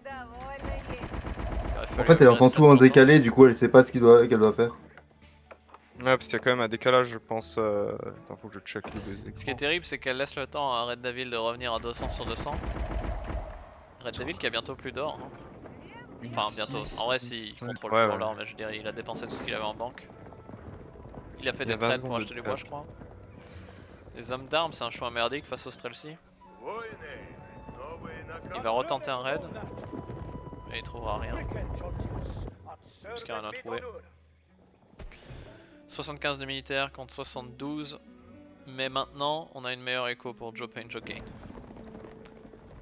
Довольно есть. Il aurait En fallu fait, elle mettre entend ça tout en longtemps. décalé, du coup, elle sait pas ce qu'elle doit faire. Ouais, parce qu'il y a quand même un décalage, je pense. Attends, faut que je check les deux Ce qui est écrans. terrible, c'est qu'elle laisse le temps à Red Devil de revenir à 200 sur 200. Red Devil qui a bientôt plus d'or. Hein. Enfin, bientôt. En vrai, s'il contrôle toujours l'or, mais je dirais, il a dépensé tout ce qu'il avait en banque. Il a fait Il y a des 20 trades pour secondes acheter de du bois, trade. je crois. Les hommes d'armes, c'est un choix merdique face au Strelcy. Воины, новые наказы. Il va retenter un raid. Et il trouvera rien. Parce qu'il n'y a rien à trouver. 75 de militaires contre 72. Mais maintenant, on a une meilleure écho pour Joe Payne, Joe Gain.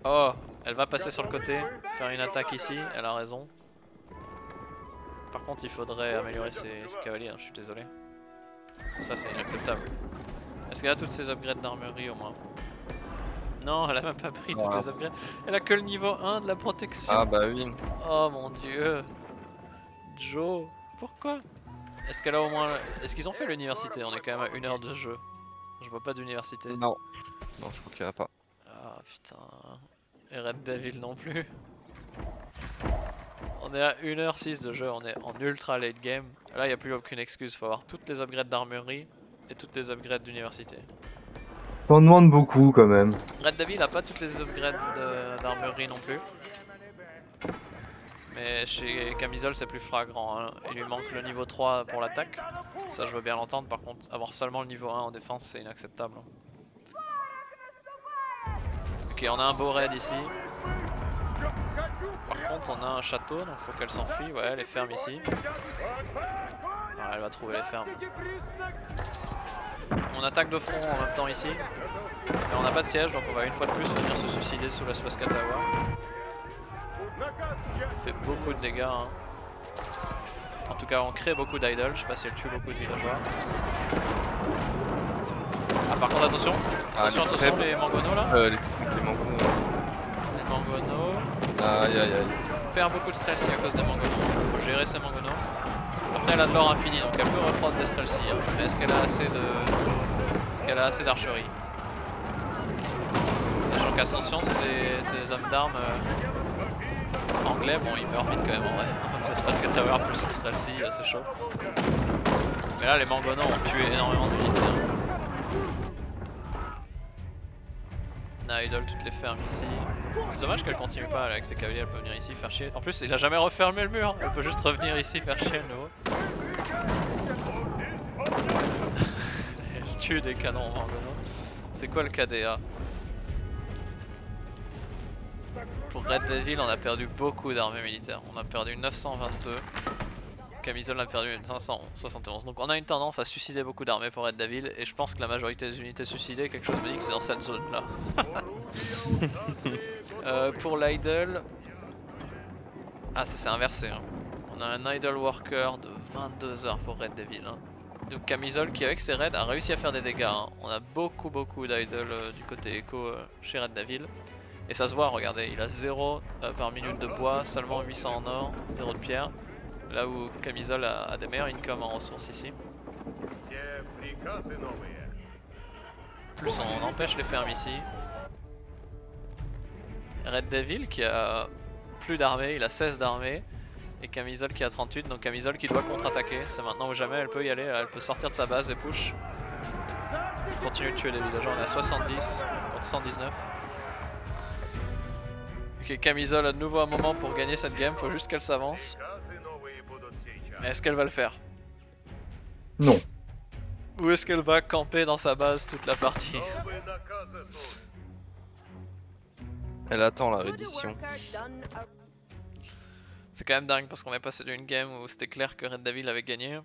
Oh, elle va passer sur le côté, faire une attaque ici, elle a raison. Par contre, il faudrait améliorer ses cavaliers, hein, je suis désolé. Ça, c'est inacceptable. Est-ce qu'elle a toutes ses upgrades d'armurerie au moins? Non, elle a même pas pris toutes les upgrades. Elle a que le niveau 1 de la protection. Ah bah oui. Oh mon dieu. Joe, pourquoi? Est-ce qu'elle a au moins... Est-ce qu'ils ont fait l'université? On est quand même à 1 heure de jeu. Je vois pas d'université. Non. Non, je crois qu'il y en a pas. Ah putain. Et Red Devil non plus. On est à 1h06 de jeu, on est en ultra late game. Là il n'y a plus aucune excuse, faut avoir toutes les upgrades d'armurerie et toutes les upgrades d'université. T'en demandes beaucoup quand même. Red Devil a pas toutes les upgrades d'armurerie non plus. Mais chez Camisole c'est plus flagrant, hein. Il lui manque le niveau 3 pour l'attaque. Ça je veux bien l'entendre, par contre avoir seulement le niveau 1 en défense c'est inacceptable. Ok, on a un beau raid ici. Par contre on a un château donc faut qu'elle s'enfuit, ouais les fermes ici. Ah, elle va trouver les fermes. On attaque de front en même temps ici. Mais on n'a pas de siège donc on va une fois de plus venir se suicider sous la Spaskatawa. On fait beaucoup de dégâts hein. En tout cas on crée beaucoup d'idoles, je sais pas si elle tue beaucoup de villageois. Ah par contre attention, attention, attention les mangonos là. Les mangonos. Les mangonos. Aïe aïe aïe. On perd beaucoup de stress à cause des mangonos, faut gérer ces mangonos. Après elle a de l'or infini donc elle peut reprendre des stress hein. Mais est-ce qu'elle a assez de... Est-ce qu'elle a assez d'archerie? Sachant qu'attention c'est des hommes d'armes anglais, bon ils meurent vite quand même en vrai. C'est parce que Tower plus le stress c'est chaud. Mais là les mangonos ont tué énormément d'unités. Hein. On a idole toutes les fermes ici. C'est dommage qu'elle continue pas avec ses cavaliers, elle peut venir ici faire chier. En plus il a jamais refermé le mur, elle peut juste revenir ici faire chier de nouveau. Elle tue des canons mangonos. C'est quoi le KDA? Pour Red Devil on a perdu beaucoup d'armées militaires. On a perdu 922. Camisole a perdu 571. Donc on a une tendance à suicider beaucoup d'armées pour Red Devil. Et je pense que la majorité des unités suicidées, quelque chose me dit que c'est dans cette zone là. Pour l'idle... Ah ça c'est inversé hein. On a un idle worker de 22 heures pour Red Devil hein. Donc Camisole qui avec ses raids a réussi à faire des dégâts hein. On a beaucoup d'idle du côté éco chez Red Devil. Et ça se voit, regardez, il a 0 par minute de bois, seulement 800 en or, 0 de pierre. Là où Camisole a des meilleurs income en ressources ici. Все приказы новые. Plus on empêche les fermes ici. Red Devil qui a plus d'armée, il a 16 d'armée. Et Camisole qui a 38, donc Camisole qui doit contre-attaquer. C'est maintenant ou jamais, elle peut y aller, elle peut sortir de sa base et push. Continue de tuer les villageois, on est à 70 contre 119. Ok, Camisole a de nouveau un moment pour gagner cette game, faut juste qu'elle s'avance. Приказы новые будут сейчас. Mais est-ce qu'elle va le faire? Non. Ou est-ce qu'elle va camper dans sa base toute la partie? Новые наказы служат. Elle attend la Good reddition. worker done a C'est quand même dingue parce qu'on est passé d'une game où c'était clair que Red Devil avait gagné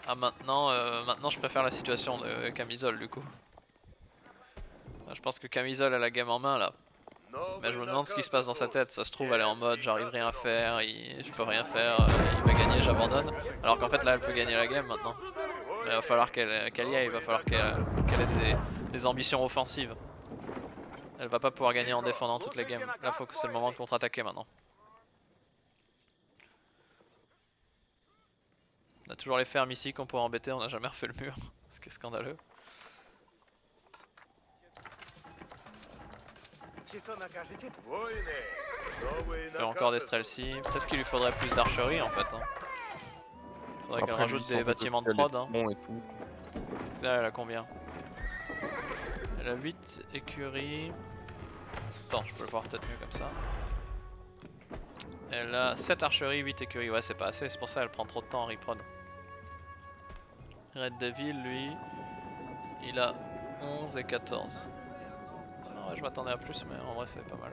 à maintenant, maintenant je préfère la situation de Camisole du coup. Je pense que Camisole a la game en main là. Mais je me demande ce qui se passe dans sa tête, ça se trouve elle est en mode j'arrive rien à faire, je peux rien faire, il va gagner, j'abandonne. Alors qu'en fait là elle peut gagner la game maintenant. Mais il va falloir qu'elle y aille, il va falloir qu'elle ait des ambitions offensives. Elle va pas pouvoir gagner en défendant toutes les games, là faut que c'est le moment de contre-attaquer maintenant. On a toujours les fermes ici qu'on pourrait embêter, on n'a jamais refait le mur, ce qui est scandaleux. Faire encore des streltsy, peut-être qu'il lui faudrait plus d'archerie en fait. Hein. Faudrait qu'elle rajoute des bâtiments de prod. Hein. Bon et tout. Ça, elle a combien? Elle a 8 écuries. Attends, je peux le voir peut-être mieux comme ça. Elle a 7 archeries, 8 écuries. Ouais, c'est pas assez, c'est pour ça qu'elle prend trop de temps en reprod. Red Devil, lui, il a 11 et 14. Ah ouais, je m'attendais à plus, mais en vrai, c'est pas mal.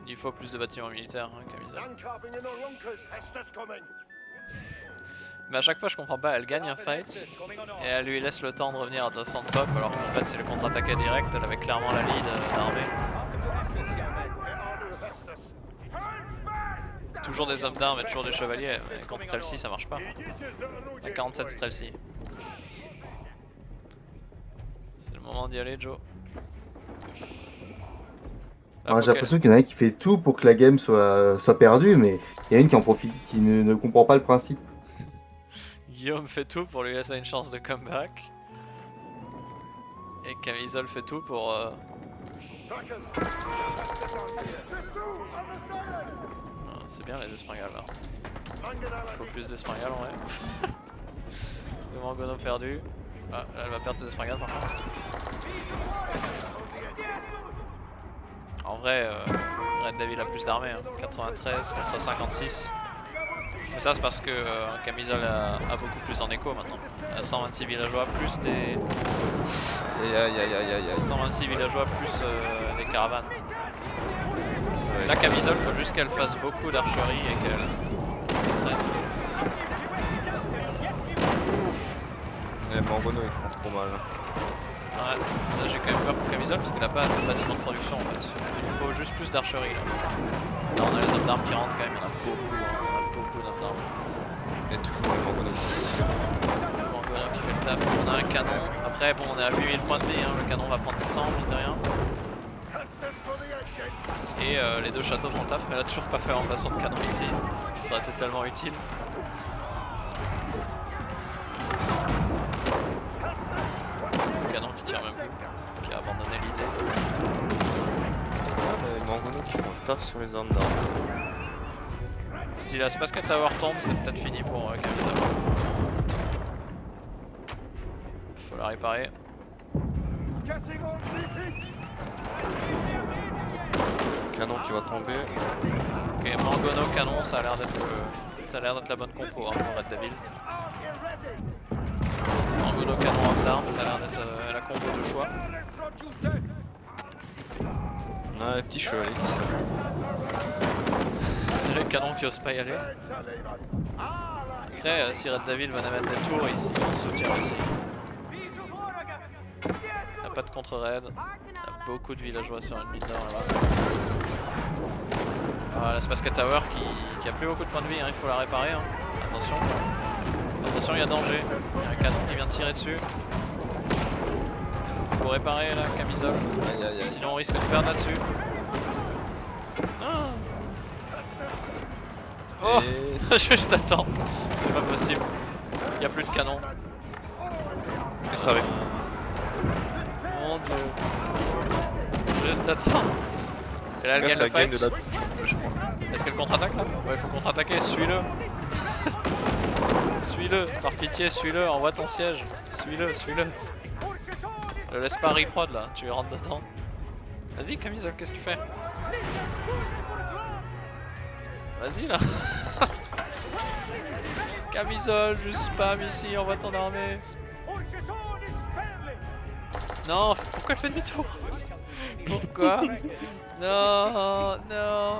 Il faut plus de bâtiments militaires, hein, Camisa. Mais à chaque fois je comprends pas, elle gagne un fight et elle lui laisse le temps de revenir à 200 pop alors qu'en fait c'est le contre-attaqué direct, elle avait clairement la lead d'armée. Toujours des hommes d'armes et toujours des chevaliers, mais contre Streltsy ça marche pas. Il y a 47 Streltsy. C'est le moment d'y aller Joe. J'ai l'impression qu'il y en a un qui fait tout pour que la game soit perdue, mais il y en a une qui en profite, qui ne comprend pas le principe. Guillaume fait tout pour lui laisser une chance de comeback. Et Camisole fait tout pour... C'est bien les espringales là. Il faut plus d'espringales en vrai. C'est Mangono perdu. Ah, là, elle va perdre ses espringales par contre. En vrai, Red Devil a plus d'armée, hein. 93 contre 56. Mais ça c'est parce que Camisole a beaucoup plus en écho maintenant. À 126 villageois plus des... 126 villageois plus des caravanes. Là Camisole, faut juste qu'elle fasse beaucoup d'archerie et qu'elle... Et Mangono il prend trop mal. Ouais, là j'ai quand même peur pour Camisole parce qu'elle a pas assez de bâtiments de production en fait. Il lui faut juste plus d'archerie là. Là on a les hommes d'armes qui rentrent quand même, il y en a beaucoup, hein. On a beaucoup d'hommes d'armes. Et toujours le Mangono. Mangono qui fait le taf, on a un canon. Après bon on est à 8000 points de vie, hein. Le canon va prendre du temps mine de rien. Et les deux châteaux font le taf, mais elle a toujours pas fait remplacement de canon ici. Ça aurait été tellement utile. Qui tire même plus, qui a abandonné l'idée. Ah, mais Mangono qui font le taf sur les armes d'armes. Si la Space Tower tombe, c'est peut-être fini pour Camisa. Faut la réparer. Canon qui va tomber. Ok, Mangono canon, ça a l'air d'être la bonne compo hein, pour Red Devil. Mangono canon arme d'armes, ça a l'air d'être la combo de choix. On a un petit chevalier qui sort. Le canon qui ose pas y aller. Après, si Red Devil venait mettre des tours ici, on soutient aussi. Il n'y a pas de contre-raid. Il y a beaucoup de villageois sur une mine d'or là-bas. La Space Tower qui a plus beaucoup de points de vie, hein, il faut la réparer. Hein. Attention. Attention, il y a danger. Il y a un canon qui vient de tirer dessus. Il faut réparer la Camisole. Aïe aïe aïe. Sinon on risque de perdre là-dessus. Ah. Oh. Juste attends. C'est pas possible. Il n'y a plus de canon. Et ça arrive. Mon dieu. Juste attends. Et là elle gagne le fight. Est-ce qu'elle contre-attaque là? Ouais, il faut contre-attaquer, suis-le. Suis-le, par pitié, suis-le, envoie ton siège. Suis-le, suis-le. Le laisse pas reprod là, tu rentres dedans. Vas-y Camisole, qu'est-ce que tu fais? Vas-y là. Camisole, juste spam ici, envoie ton armée. Non, pourquoi elle fait demi-tour? Pourquoi? Non, non.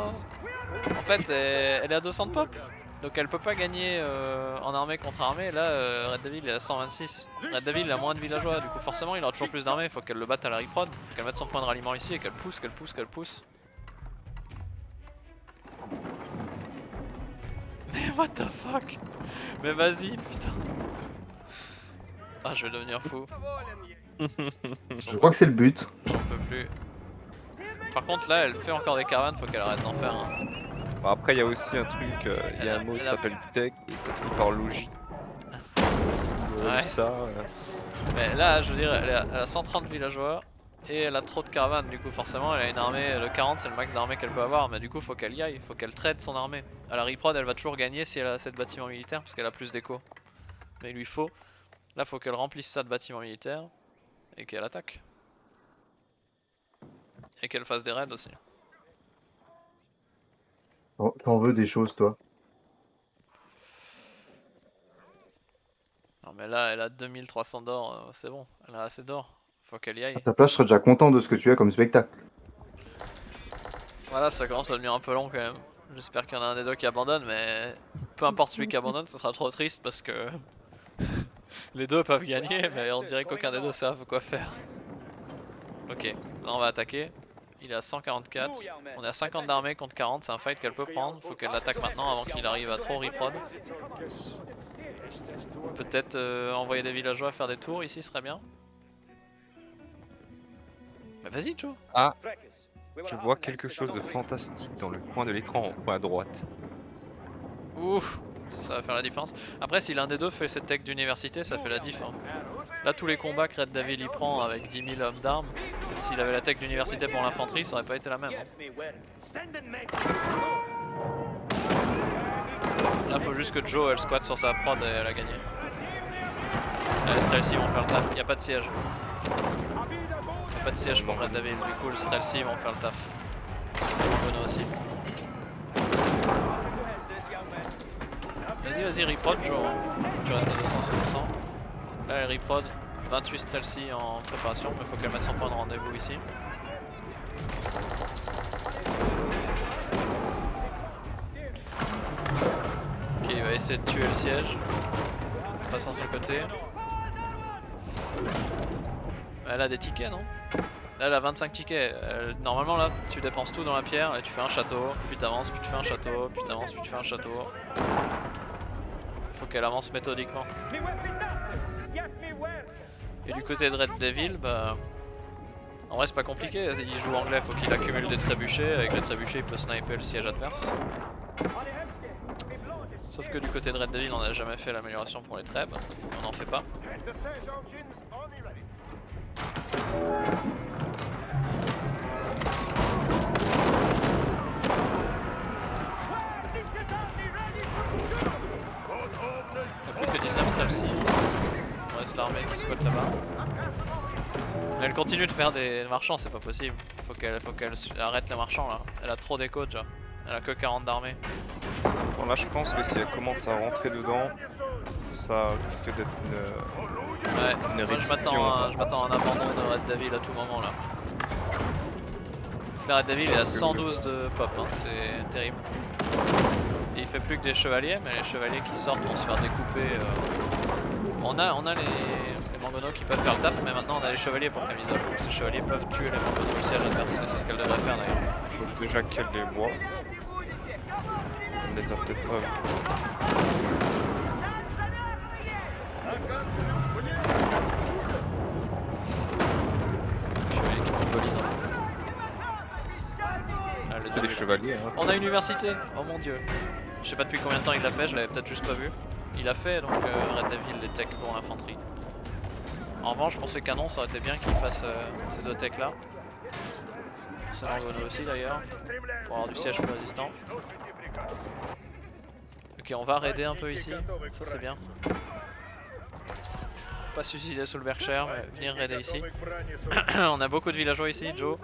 En fait, elle est à 200 de pop. Donc elle peut pas gagner en armée contre armée. Là, Red Devil est à 126. Red Devil a moins de villageois, du coup forcément il aura toujours plus d'armée. Il faut qu'elle le batte à la reprod, faut qu'elle mette son point de ralliement ici et qu'elle pousse, qu'elle pousse, qu'elle pousse. Mais what the fuck? Mais vas-y, putain. Ah, je vais devenir fou. Je crois que c'est le but. J'en peux plus. Par contre là, elle fait encore des caravanes, faut qu'elle arrête d'en faire. Hein. Bon, après, il y a aussi un truc, il y a un mot qui s'appelle tech et ça finit par logis. Si vous avez Ouais. vu ça, Mais là, je veux dire, elle a 130 villageois et elle a trop de caravanes. Du coup, forcément, elle a une armée. Le 40, c'est le max d'armée qu'elle peut avoir. Mais du coup, faut qu'elle y aille. Faut qu'elle trade son armée. À la reprod, elle va toujours gagner si elle a assez de bâtiments militaires parce qu'elle a plus d'écho. Mais il lui faut. Là, faut qu'elle remplisse ça de bâtiments militaires et qu'elle attaque. Et qu'elle fasse des raids aussi. T'en veux des choses, toi. Non, mais là, elle a 2300 d'or. C'est bon. Elle a assez d'or. Faut qu'elle y À aille. ta place, je serais déjà content de ce que tu as comme spectacle. Voilà, ça commence à devenir un peu long quand même. J'espère qu'il y en a un des deux qui abandonne, mais peu importe celui qui abandonne, ce sera trop triste parce que les deux peuvent gagner, mais on dirait qu'aucun des deux savent quoi faire. Ok, là on va attaquer. Il est à 144. On est à 50 d'armée contre 40, c'est un fight qu'elle peut prendre. Faut qu'elle l'attaque maintenant avant qu'il arrive à trop reprod. Peut-être envoyer des villageois faire des tours ici serait bien. Bah vas-y Joe. ah, je vois quelque chose de fantastique dans le coin de l'écran en haut à droite. Ouf, ça va faire la différence. Après, si l'un des deux fait cette tech d'université, ça fait la diff. Hein. Là, tous les combats que Red Devil y prend avec 10 000 hommes d'armes, s'il avait la tech d'université pour l'infanterie, ça aurait pas été la même. Hein. Là, faut juste que Joe elle squatte sur sa prod et elle a gagné. Là, les Streltsy vont faire le taf. Y'a pas de siège. Pas de siège pour Red Devil, du coup, les Streltsy vont faire le taf. Bono aussi. Vas-y, reprod Joe, tu restes à 200 sur 200. Là elle reprod, 28 Streltsy en préparation, mais il faut qu'elle mette son point de rendez-vous ici. Ok, il va essayer de tuer le siège, en passant sur le côté. Elle a des tickets non? Là elle a 25 tickets, normalement là tu dépenses tout dans la pierre et tu fais un château, puis t'avances, puis tu fais un château, puis t'avances, puis tu fais un château. Faut qu'elle avance méthodiquement. Et du côté de Red Devil, bah... En vrai c'est pas compliqué, il joue anglais, faut qu'il accumule des trébuchets, avec les trébuchets il peut sniper le siège adverse. Sauf que du côté de Red Devil on n'a jamais fait l'amélioration pour les trèbes, et on n'en fait pas. Il n'y a plus que 19 Streltsy. Il reste l'armée qui squatte là-bas. Mais elle continue de faire des marchands, c'est pas possible. Faut qu'elle arrête les marchands là. Elle a trop d'écho déjà. Elle a que 40 d'armée. Bon, là, je pense que si elle commence à rentrer dedans, ça risque d'être Ouais, une moi je m'attends à un abandon de Red Devil à tout moment là. Parce que la Red Devil est à 112 de pop, hein, c'est terrible. Et il fait plus que des chevaliers, mais les chevaliers qui sortent vont se faire découper. On a les mangonos qui peuvent faire le taf, mais maintenant on a les chevaliers pour Camisa. Donc ces chevaliers peuvent tuer les mangonos au siège adverse, et c'est ce qu'elle devrait faire d'ailleurs. faut déjà qu'elle les voit. Elle les a peut-être pas vus. Chevaliers qui monopolisent. Ah, C'est des chevaliers, hein. On a une université, oh mon dieu. Je sais pas depuis combien de temps il l'a fait, je l'avais peut-être juste pas vu. Il a fait donc Red Devil les techs pour l'infanterie. En revanche pour ces canons ça aurait été bien qu'il fasse ces deux techs là. C'est l'Angono aussi d'ailleurs, pour avoir du siège plus résistant. Ok on va raider un peu ici, ça c'est bien. Pas suicider sous le Berkshire, mais venir raider ici. On a beaucoup de villageois ici, Joe.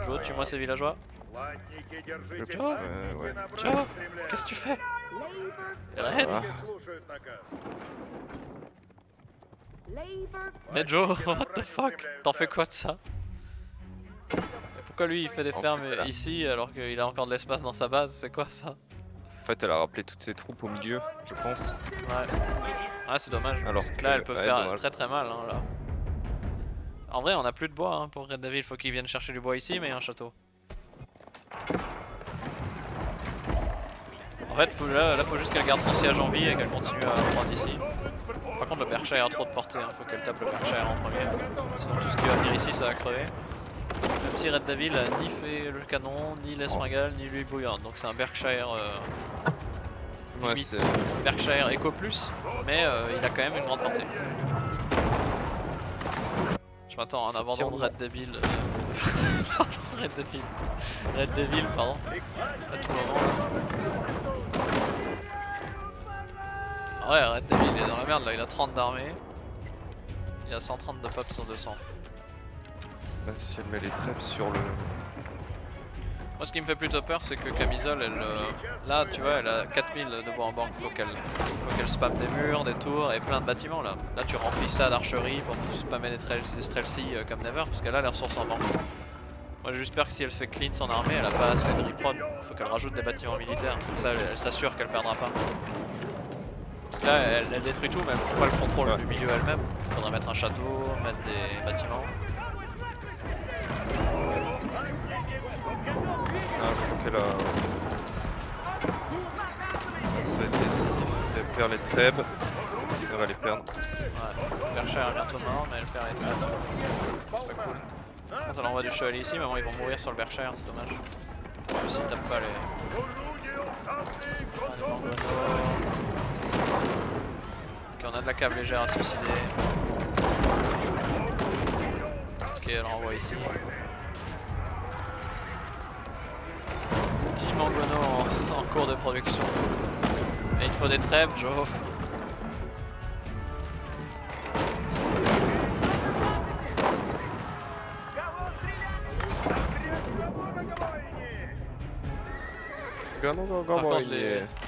Joe, tue-moi ces villageois. Joe, Ouais. Joe, qu'est-ce que tu fais? Raid. Ah. Mais Joe, what the fuck? T'en fais quoi de ça? Pourquoi lui il fait des fermes ici alors qu'il a encore de l'espace dans sa base? C'est quoi ça? En fait, elle a rappelé toutes ses troupes au milieu, je pense. Ouais. Ouais c'est dommage, Alors parce que là elle peut ouais, faire dommage. très mal hein, là. En vrai on a plus de bois hein, pour Red Devil, faut qu'il vienne chercher du bois ici mais il y a un château. En fait là faut juste qu'elle garde son siège en vie et qu'elle continue à prendre ici. Par contre le Berkshire a trop de portée, hein. Faut qu'elle tape le Berkshire en premier. Sinon tout ce qui va venir ici ça va crever. Même si Red Devil a ni fait le canon, ni l'espringale, ni l'huile bouillante. Donc c'est un Berkshire. Ouais, limite c'est. Berkshire Eco Plus, mais il a quand même une grande portée. Je m'attends à un Ça abandon tire de loin. Red Devil. Pardon, Red Devil. Red Devil, pardon. À tout moment. Ah ouais, Red Devil il est dans la merde là, il a 30 d'armée. Il a 130 de pop sur 200. Bah, si elle met les traps sur le. Moi ce qui me fait plutôt peur c'est que Camisole elle là tu vois elle a 4000 de bois en banque, faut qu'elle spamme des murs, des tours et plein de bâtiments là. Là tu remplis ça d'archerie pour spammer des Streltsy comme never parce qu'elle a les ressources en banque. Moi j'espère que si elle fait clean son armée elle a pas assez de reprod, faut qu'elle rajoute des bâtiments militaires, comme ça elle s'assure qu'elle perdra pas. Là elle détruit tout mais elle prend pas le contrôle du milieu elle-même, faudrait mettre un château, mettre des bâtiments. Ah, je crois qu'elle a. Ça va être décisif. Elle perd les trèbes. Elle va les perdre. Ouais, Berkshire est bientôt mort mais elle perd les traits. C'est pas cool. Bon, ça l'envoie du chevalier ici, mais bon, ils vont mourir sur le Berkshire, c'est dommage. En plus ils tapent pas les... Ah, des Mangonos. Ok, on a de la cave légère à suicider. Ok, elle renvoie ici. 10 Mangonos en cours de production. Et il te faut des trèbes, Joe. Par contre,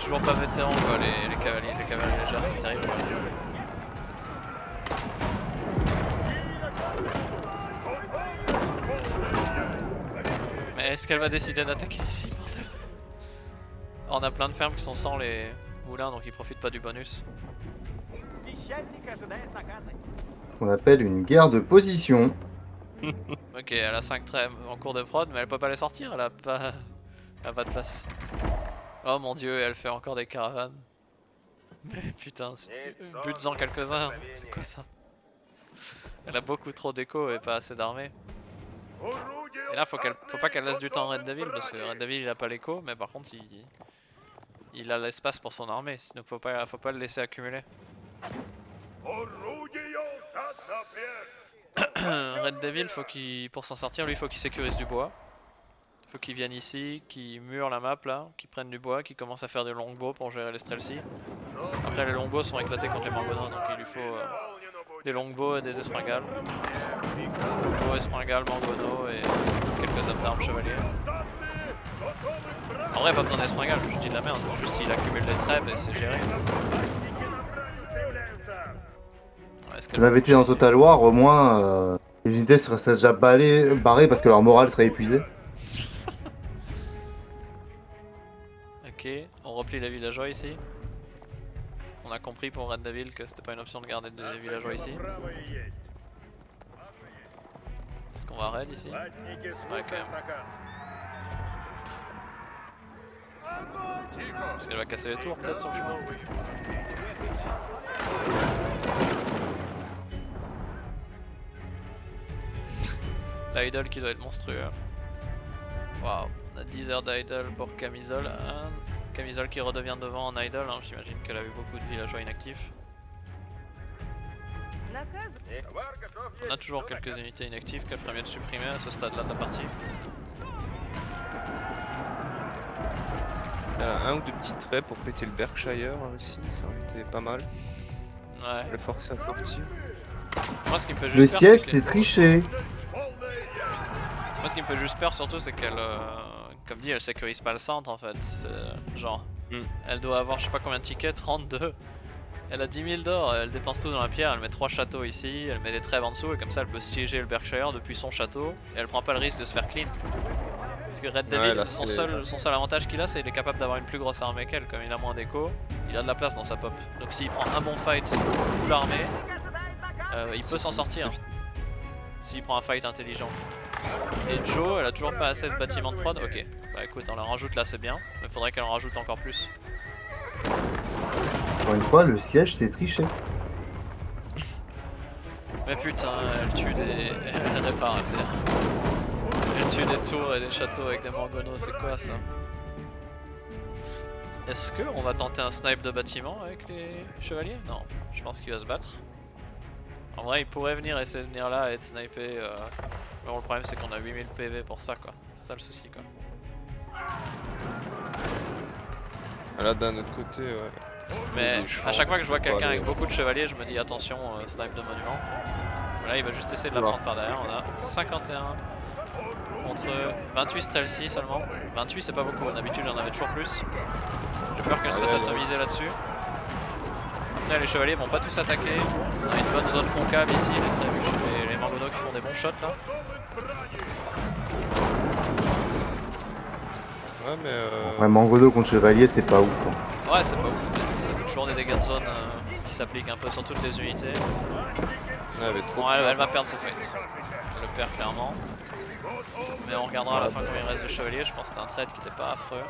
toujours pas vétérans quoi, les cavaliers légers, c'est terrible. Mais est-ce qu'elle va décider d'attaquer ici, bordel? On a plein de fermes qui sont sans les moulins donc ils profitent pas du bonus. On appelle une guerre de position. Ok, elle a 5 traits en cours de prod, mais elle peut pas les sortir, elle a pas de place. Oh mon dieu, elle fait encore des caravanes. Mais putain, buts-en quelques-uns, c'est quoi ça? Elle a beaucoup trop d'écho et pas assez d'armée. Et là, faut pas qu'elle laisse du temps à Red Devil, parce que Red Devil il a pas l'écho, mais par contre il a l'espace pour son armée, donc faut pas le laisser accumuler. Red Devil, pour s'en sortir, lui, faut qu'il sécurise du bois. Faut qu'il vienne ici, qu'il mure la map là, qu'il prenne du bois, qu'il commence à faire des longbows pour gérer les Streltsy. Après, les longbows sont éclatés contre les Mangonos, donc il lui faut des longbows et des espringales. Longbows, espringales, Mangonos et quelques hommes d'armes chevaliers. En vrai, pas besoin d'espringales, je dis de la merde, juste il accumule des trèbes et c'est géré. On avait été dans Total War, au moins les unités seraient déjà barrées parce que leur morale serait épuisée. Ok, on replie les villageois ici. On a compris pour Red Devil que c'était pas une option de garder des villageois ici. Est-ce qu'on va raid ici? Ouais, quand même. Parce qu'elle va casser les tours peut-être sur le chemin. L'idol qui doit être monstrueux. Waouh, on a 10 heures d'idol pour Camisole. Camisole qui redevient devant en idol, hein. J'imagine qu'elle a eu beaucoup de villageois inactifs. On a toujours quelques unités inactives qu'elle ferait mieux de supprimer à ce stade là de la partie. Elle a un ou deux petits traits pour péter le Berkshire aussi, ça aurait été pas mal. Ouais. Le forcer à sortir. Moi ce qui me fait juste Le peur, siège c'est c'est triché. Moi ce qui me fait juste peur surtout c'est qu'elle, comme dit, elle sécurise pas le centre en fait. Genre, elle doit avoir je sais pas combien de tickets, 32. Elle a 10 000 d'or, elle dépense tout dans la pierre, elle met 3 châteaux ici, elle met des trèves en dessous et comme ça elle peut siéger le Berkshire depuis son château et elle prend pas le risque de se faire clean. Parce que Red Devil, là, son seul avantage qu'il a c'est qu'il est capable d'avoir une plus grosse armée qu'elle, comme il a moins d'écho, il a de la place dans sa pop. Donc s'il prend un bon fight full armée, il peut s'en sortir. S'il prend un fight intelligent. Et Jo, elle a toujours pas assez de bâtiments de prod, ok. Bah écoute, on en rajoute là c'est bien, mais faudrait qu'elle en rajoute encore plus. Encore une fois, le siège c'est triché. Mais putain, elle tue des... elle répare MDR. Et tuer des tours et des châteaux avec des mangonos, c'est quoi ça? Est-ce que on va tenter un snipe de bâtiment avec les chevaliers? Non, je pense qu'il va se battre. En vrai, il pourrait venir essayer de venir là et être snipé. Mais bon, le problème c'est qu'on a 8000 PV pour ça quoi. C'est ça le souci quoi. Là d'un autre côté, ouais. Mais Je à chaque fois que je vois quelqu'un aller. avec beaucoup de chevaliers, je me dis attention, snipe de monument. Là, il va juste essayer de la prendre par derrière. On a 51 contre 28 Strelsi seulement. 28 c'est pas beaucoup, d'habitude j'en avais toujours plus. J'ai peur qu'elle se laisse atomiser là-dessus. Là, les chevaliers vont pas tous attaquer. On a une bonne zone concave ici, les mangonos qui font des bons shots là. Ouais, mais. Ouais, Mangono contre Chevalier, c'est pas ouf. Hein. Ouais, c'est pas ouf, mais c'est toujours des dégâts de zone qui s'appliquent un peu sur toutes les unités. Ouais, trop Bon, elle va perdre ce fight. Elle le perd clairement. Mais on regardera à la fin combien il reste de chevaliers. Je pense que c'était un trade qui était pas affreux.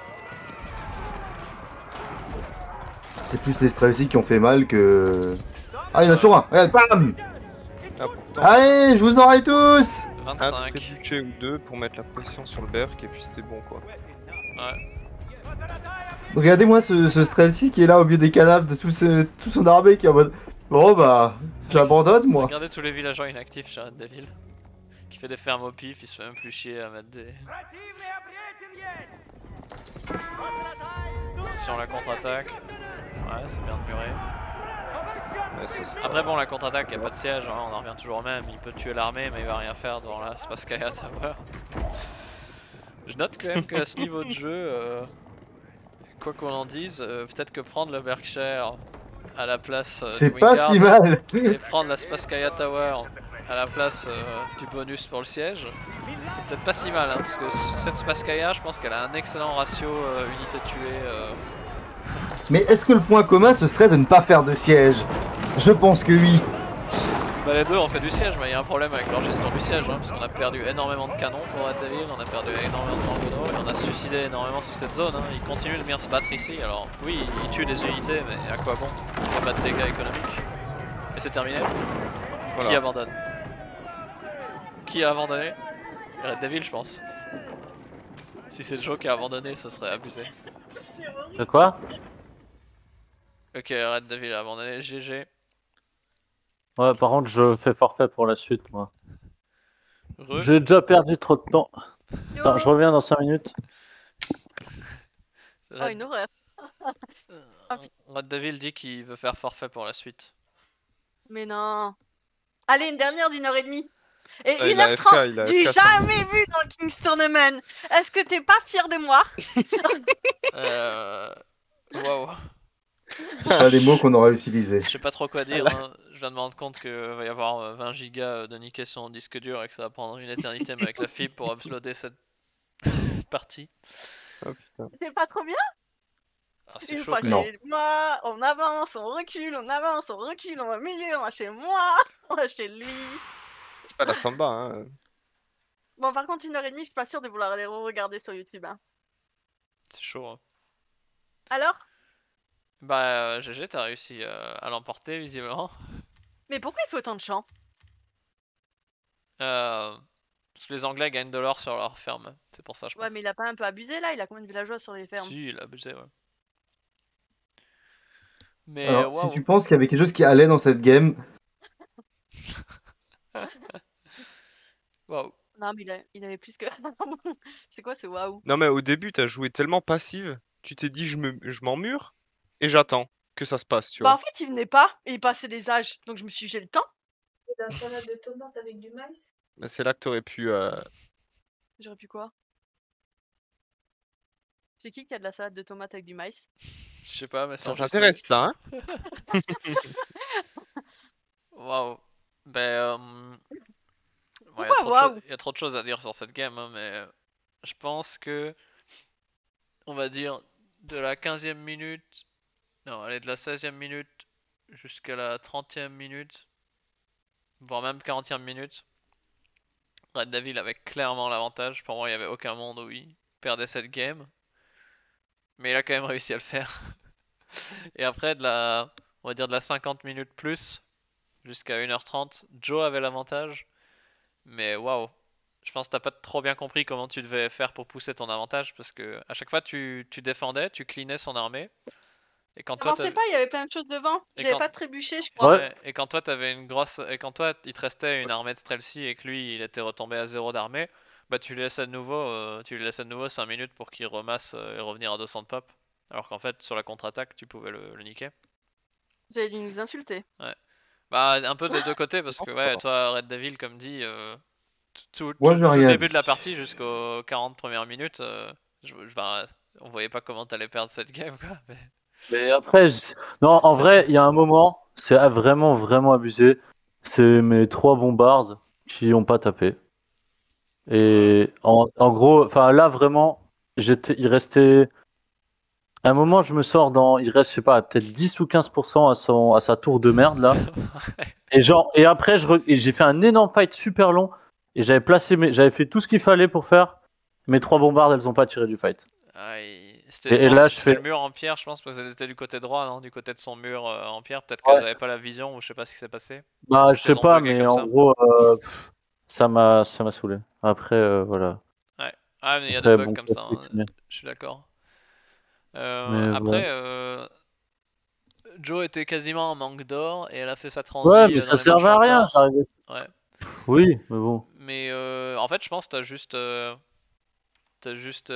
C'est plus les Strelsi qui ont fait mal que. Ah, il y en a toujours un! Regarde, bam! Ah, pourtant, Allez, je vous aurai tous! un 25. trébuchet ou deux pour mettre la pression sur le berk et puis c'était bon quoi. Ouais. Regardez-moi ce Strelsi qui est là au milieu des cadavres de tout son armée qui est en mode. Bon bah, j'abandonne moi. Regardez tous les villageois inactifs chez Red Devil. Qui fait des fermes au pif, il se fait même plus chier à mettre des. Attention la contre-attaque. Ouais, c'est bien de murer. Ouais, ça, Après bon, la contre-attaque, y'a pas de siège, hein, on en revient toujours au même. Il peut tuer l'armée, mais il va rien faire devant la Spasskaya Tower. Je note quand même qu'à ce niveau de jeu, quoi qu'on en dise, peut-être que prendre le Berkshire à la place C'est du pas Wingard si mal! et prendre la Spasskaya Tower à la place du bonus pour le siège, c'est peut-être pas si mal, hein, parce que cette Spasskaya, je pense qu'elle a un excellent ratio unité tuée. Mais est-ce que le point commun ce serait de ne pas faire de siège? Je pense que oui. Bah les deux ont fait du siège, mais il y a un problème avec leur gestion du siège, hein, parce qu'on a perdu énormément de canons pour Red Devil, on a perdu énormément de mangonos, et on a suicidé énormément sous cette zone, hein. Ils continuent de venir se battre ici, alors oui, ils tuent des unités, mais à quoi bon? Il n'y a pas de dégâts économiques. Et c'est terminé. Voilà. Qui abandonne? Qui a abandonné? Red Devil, je pense. Si c'est Joe qui a abandonné, ce serait abusé. De quoi? Ok, Red Devil a abandonné, GG. Ouais, par contre, je fais forfait pour la suite, moi. Re. J'ai déjà perdu trop de temps. Attends, je reviens dans 5 minutes. Oh, une horreur. Red Devil dit qu'il veut faire forfait pour la suite. Mais non. Allez, une dernière d'1h30. Et Ah, il a 1h30, FK, il a du FK, jamais vu dans King's Tournament. Est-ce que t'es pas fier de moi? Waouh. C'est pas les mots qu'on aurait utilisés. Je sais pas trop quoi dire, hein. Je viens de me rendre compte qu'il va y avoir 20 gigas de niquer son disque dur et que ça va prendre une éternité mais avec la fibre pour uploader cette partie. Oh putain. C'est pas trop bien? Ah, c'est Une chaud. fois Non. chez moi, on avance, on recule, on avance, on recule, on va au milieu, on va chez moi, on va chez lui. C'est pas la samba, hein. Bon, par contre, 1h30, je suis pas sûre de vouloir les re-regarder sur YouTube. Hein. C'est chaud. Hein. Alors? Bah, GG, t'as réussi à l'emporter visiblement. Mais pourquoi il faut autant de chants? Parce que les Anglais gagnent de l'or sur leur ferme. C'est pour ça, je pense. Ouais, mais il a pas un peu abusé là? Il a combien de villageois sur les fermes? Si, il a abusé, ouais. Mais Alors, waouh. si tu penses qu'il y avait quelque chose qui allait dans cette game, Waouh. Non, mais il avait plus que. C'est quoi ce waouh? Non, mais au début, t'as joué tellement passive, tu t'es dit, je m'emmure et j'attends que ça se passe, tu Bah, vois. en fait, il venait pas et il passait des âges. Donc, je me suis dit, j'ai le temps. La salade de tomates avec du maïs. Bah, c'est là que t'aurais pu. J'aurais pu quoi? C'est qui a de la salade de tomates avec du maïs? Je sais pas, mais Ça juste t'intéresse, ça, hein? Waouh. Ben. Il Pourquoi waouh? y a trop de choses à dire sur cette game, hein, mais je pense que. On va dire de la 15e minute. Non, allez, de la 16e minute jusqu'à la 30e minute. Voire même 40e minute. Red Devil avait clairement l'avantage. Pour moi, il n'y avait aucun monde où il perdait cette game. Mais il a quand même réussi à le faire. Et après, on va dire de la 50 minutes plus jusqu'à 1h30, Joe avait l'avantage. Mais waouh, je pense que t'as pas trop bien compris comment tu devais faire pour pousser ton avantage parce que à chaque fois tu défendais, tu cleanais son armée. Et quand toi Avancez pas, il y avait plein de choses devant. Et J'avais quand- pas trébuché, je crois. Ouais. et quand toi t'avais une grosse. Et quand toi il te restait une armée de Streltsy et que lui il était retombé à 0 d'armée, bah tu lui laissais de nouveau 5 minutes pour qu'il remasse et revenir à 200 de pop. Alors qu'en fait sur la contre-attaque tu pouvais le niquer. Vous avez dû nous insulter. Bah un peu des deux côtés parce que Non, ouais ça toi Red Devil comme dit Moi, j'ai tout rien le début dit. de la partie jusqu'aux 40 premières minutes bah, on voyait pas comment t'allais perdre cette game quoi. Mais après, non, en vrai, il y a un moment, c'est vraiment, vraiment abusé. C'est mes 3 bombardes qui ont pas tapé. Et en gros, enfin là, vraiment, il restait. À un moment, je me sors dans. Il reste, je sais pas, peut-être 10 ou 15% à sa tour de merde là. Et après, j'ai fait un énorme fight super long. Et j'avais fait tout ce qu'il fallait pour faire. Mes 3 bombardes, elles ont pas tiré du fight. Ah, Et là, je c'était fais. le mur en pierre, je pense, parce qu'elles étaient du côté droit, non? Du côté de son mur en pierre. Peut-être Ouais. qu'elles avaient pas la vision ou je sais pas ce qui s'est passé. Bah, je Peut-être qu'elles sais ont pas, bugué mais comme en ça. gros, ça m'a saoulé. Après, voilà. Ah, mais il y a Après, des bugs bon, comme ça, classique, hein, mais- je suis d'accord. mais Après, bon. Joe était quasiment en manque d'or et elle a fait sa transi Ouais, mais dans ça les marches servait à rien. encore. J'arrivais. Ouais. Oui, mais bon. Mais en fait, je pense que t'as juste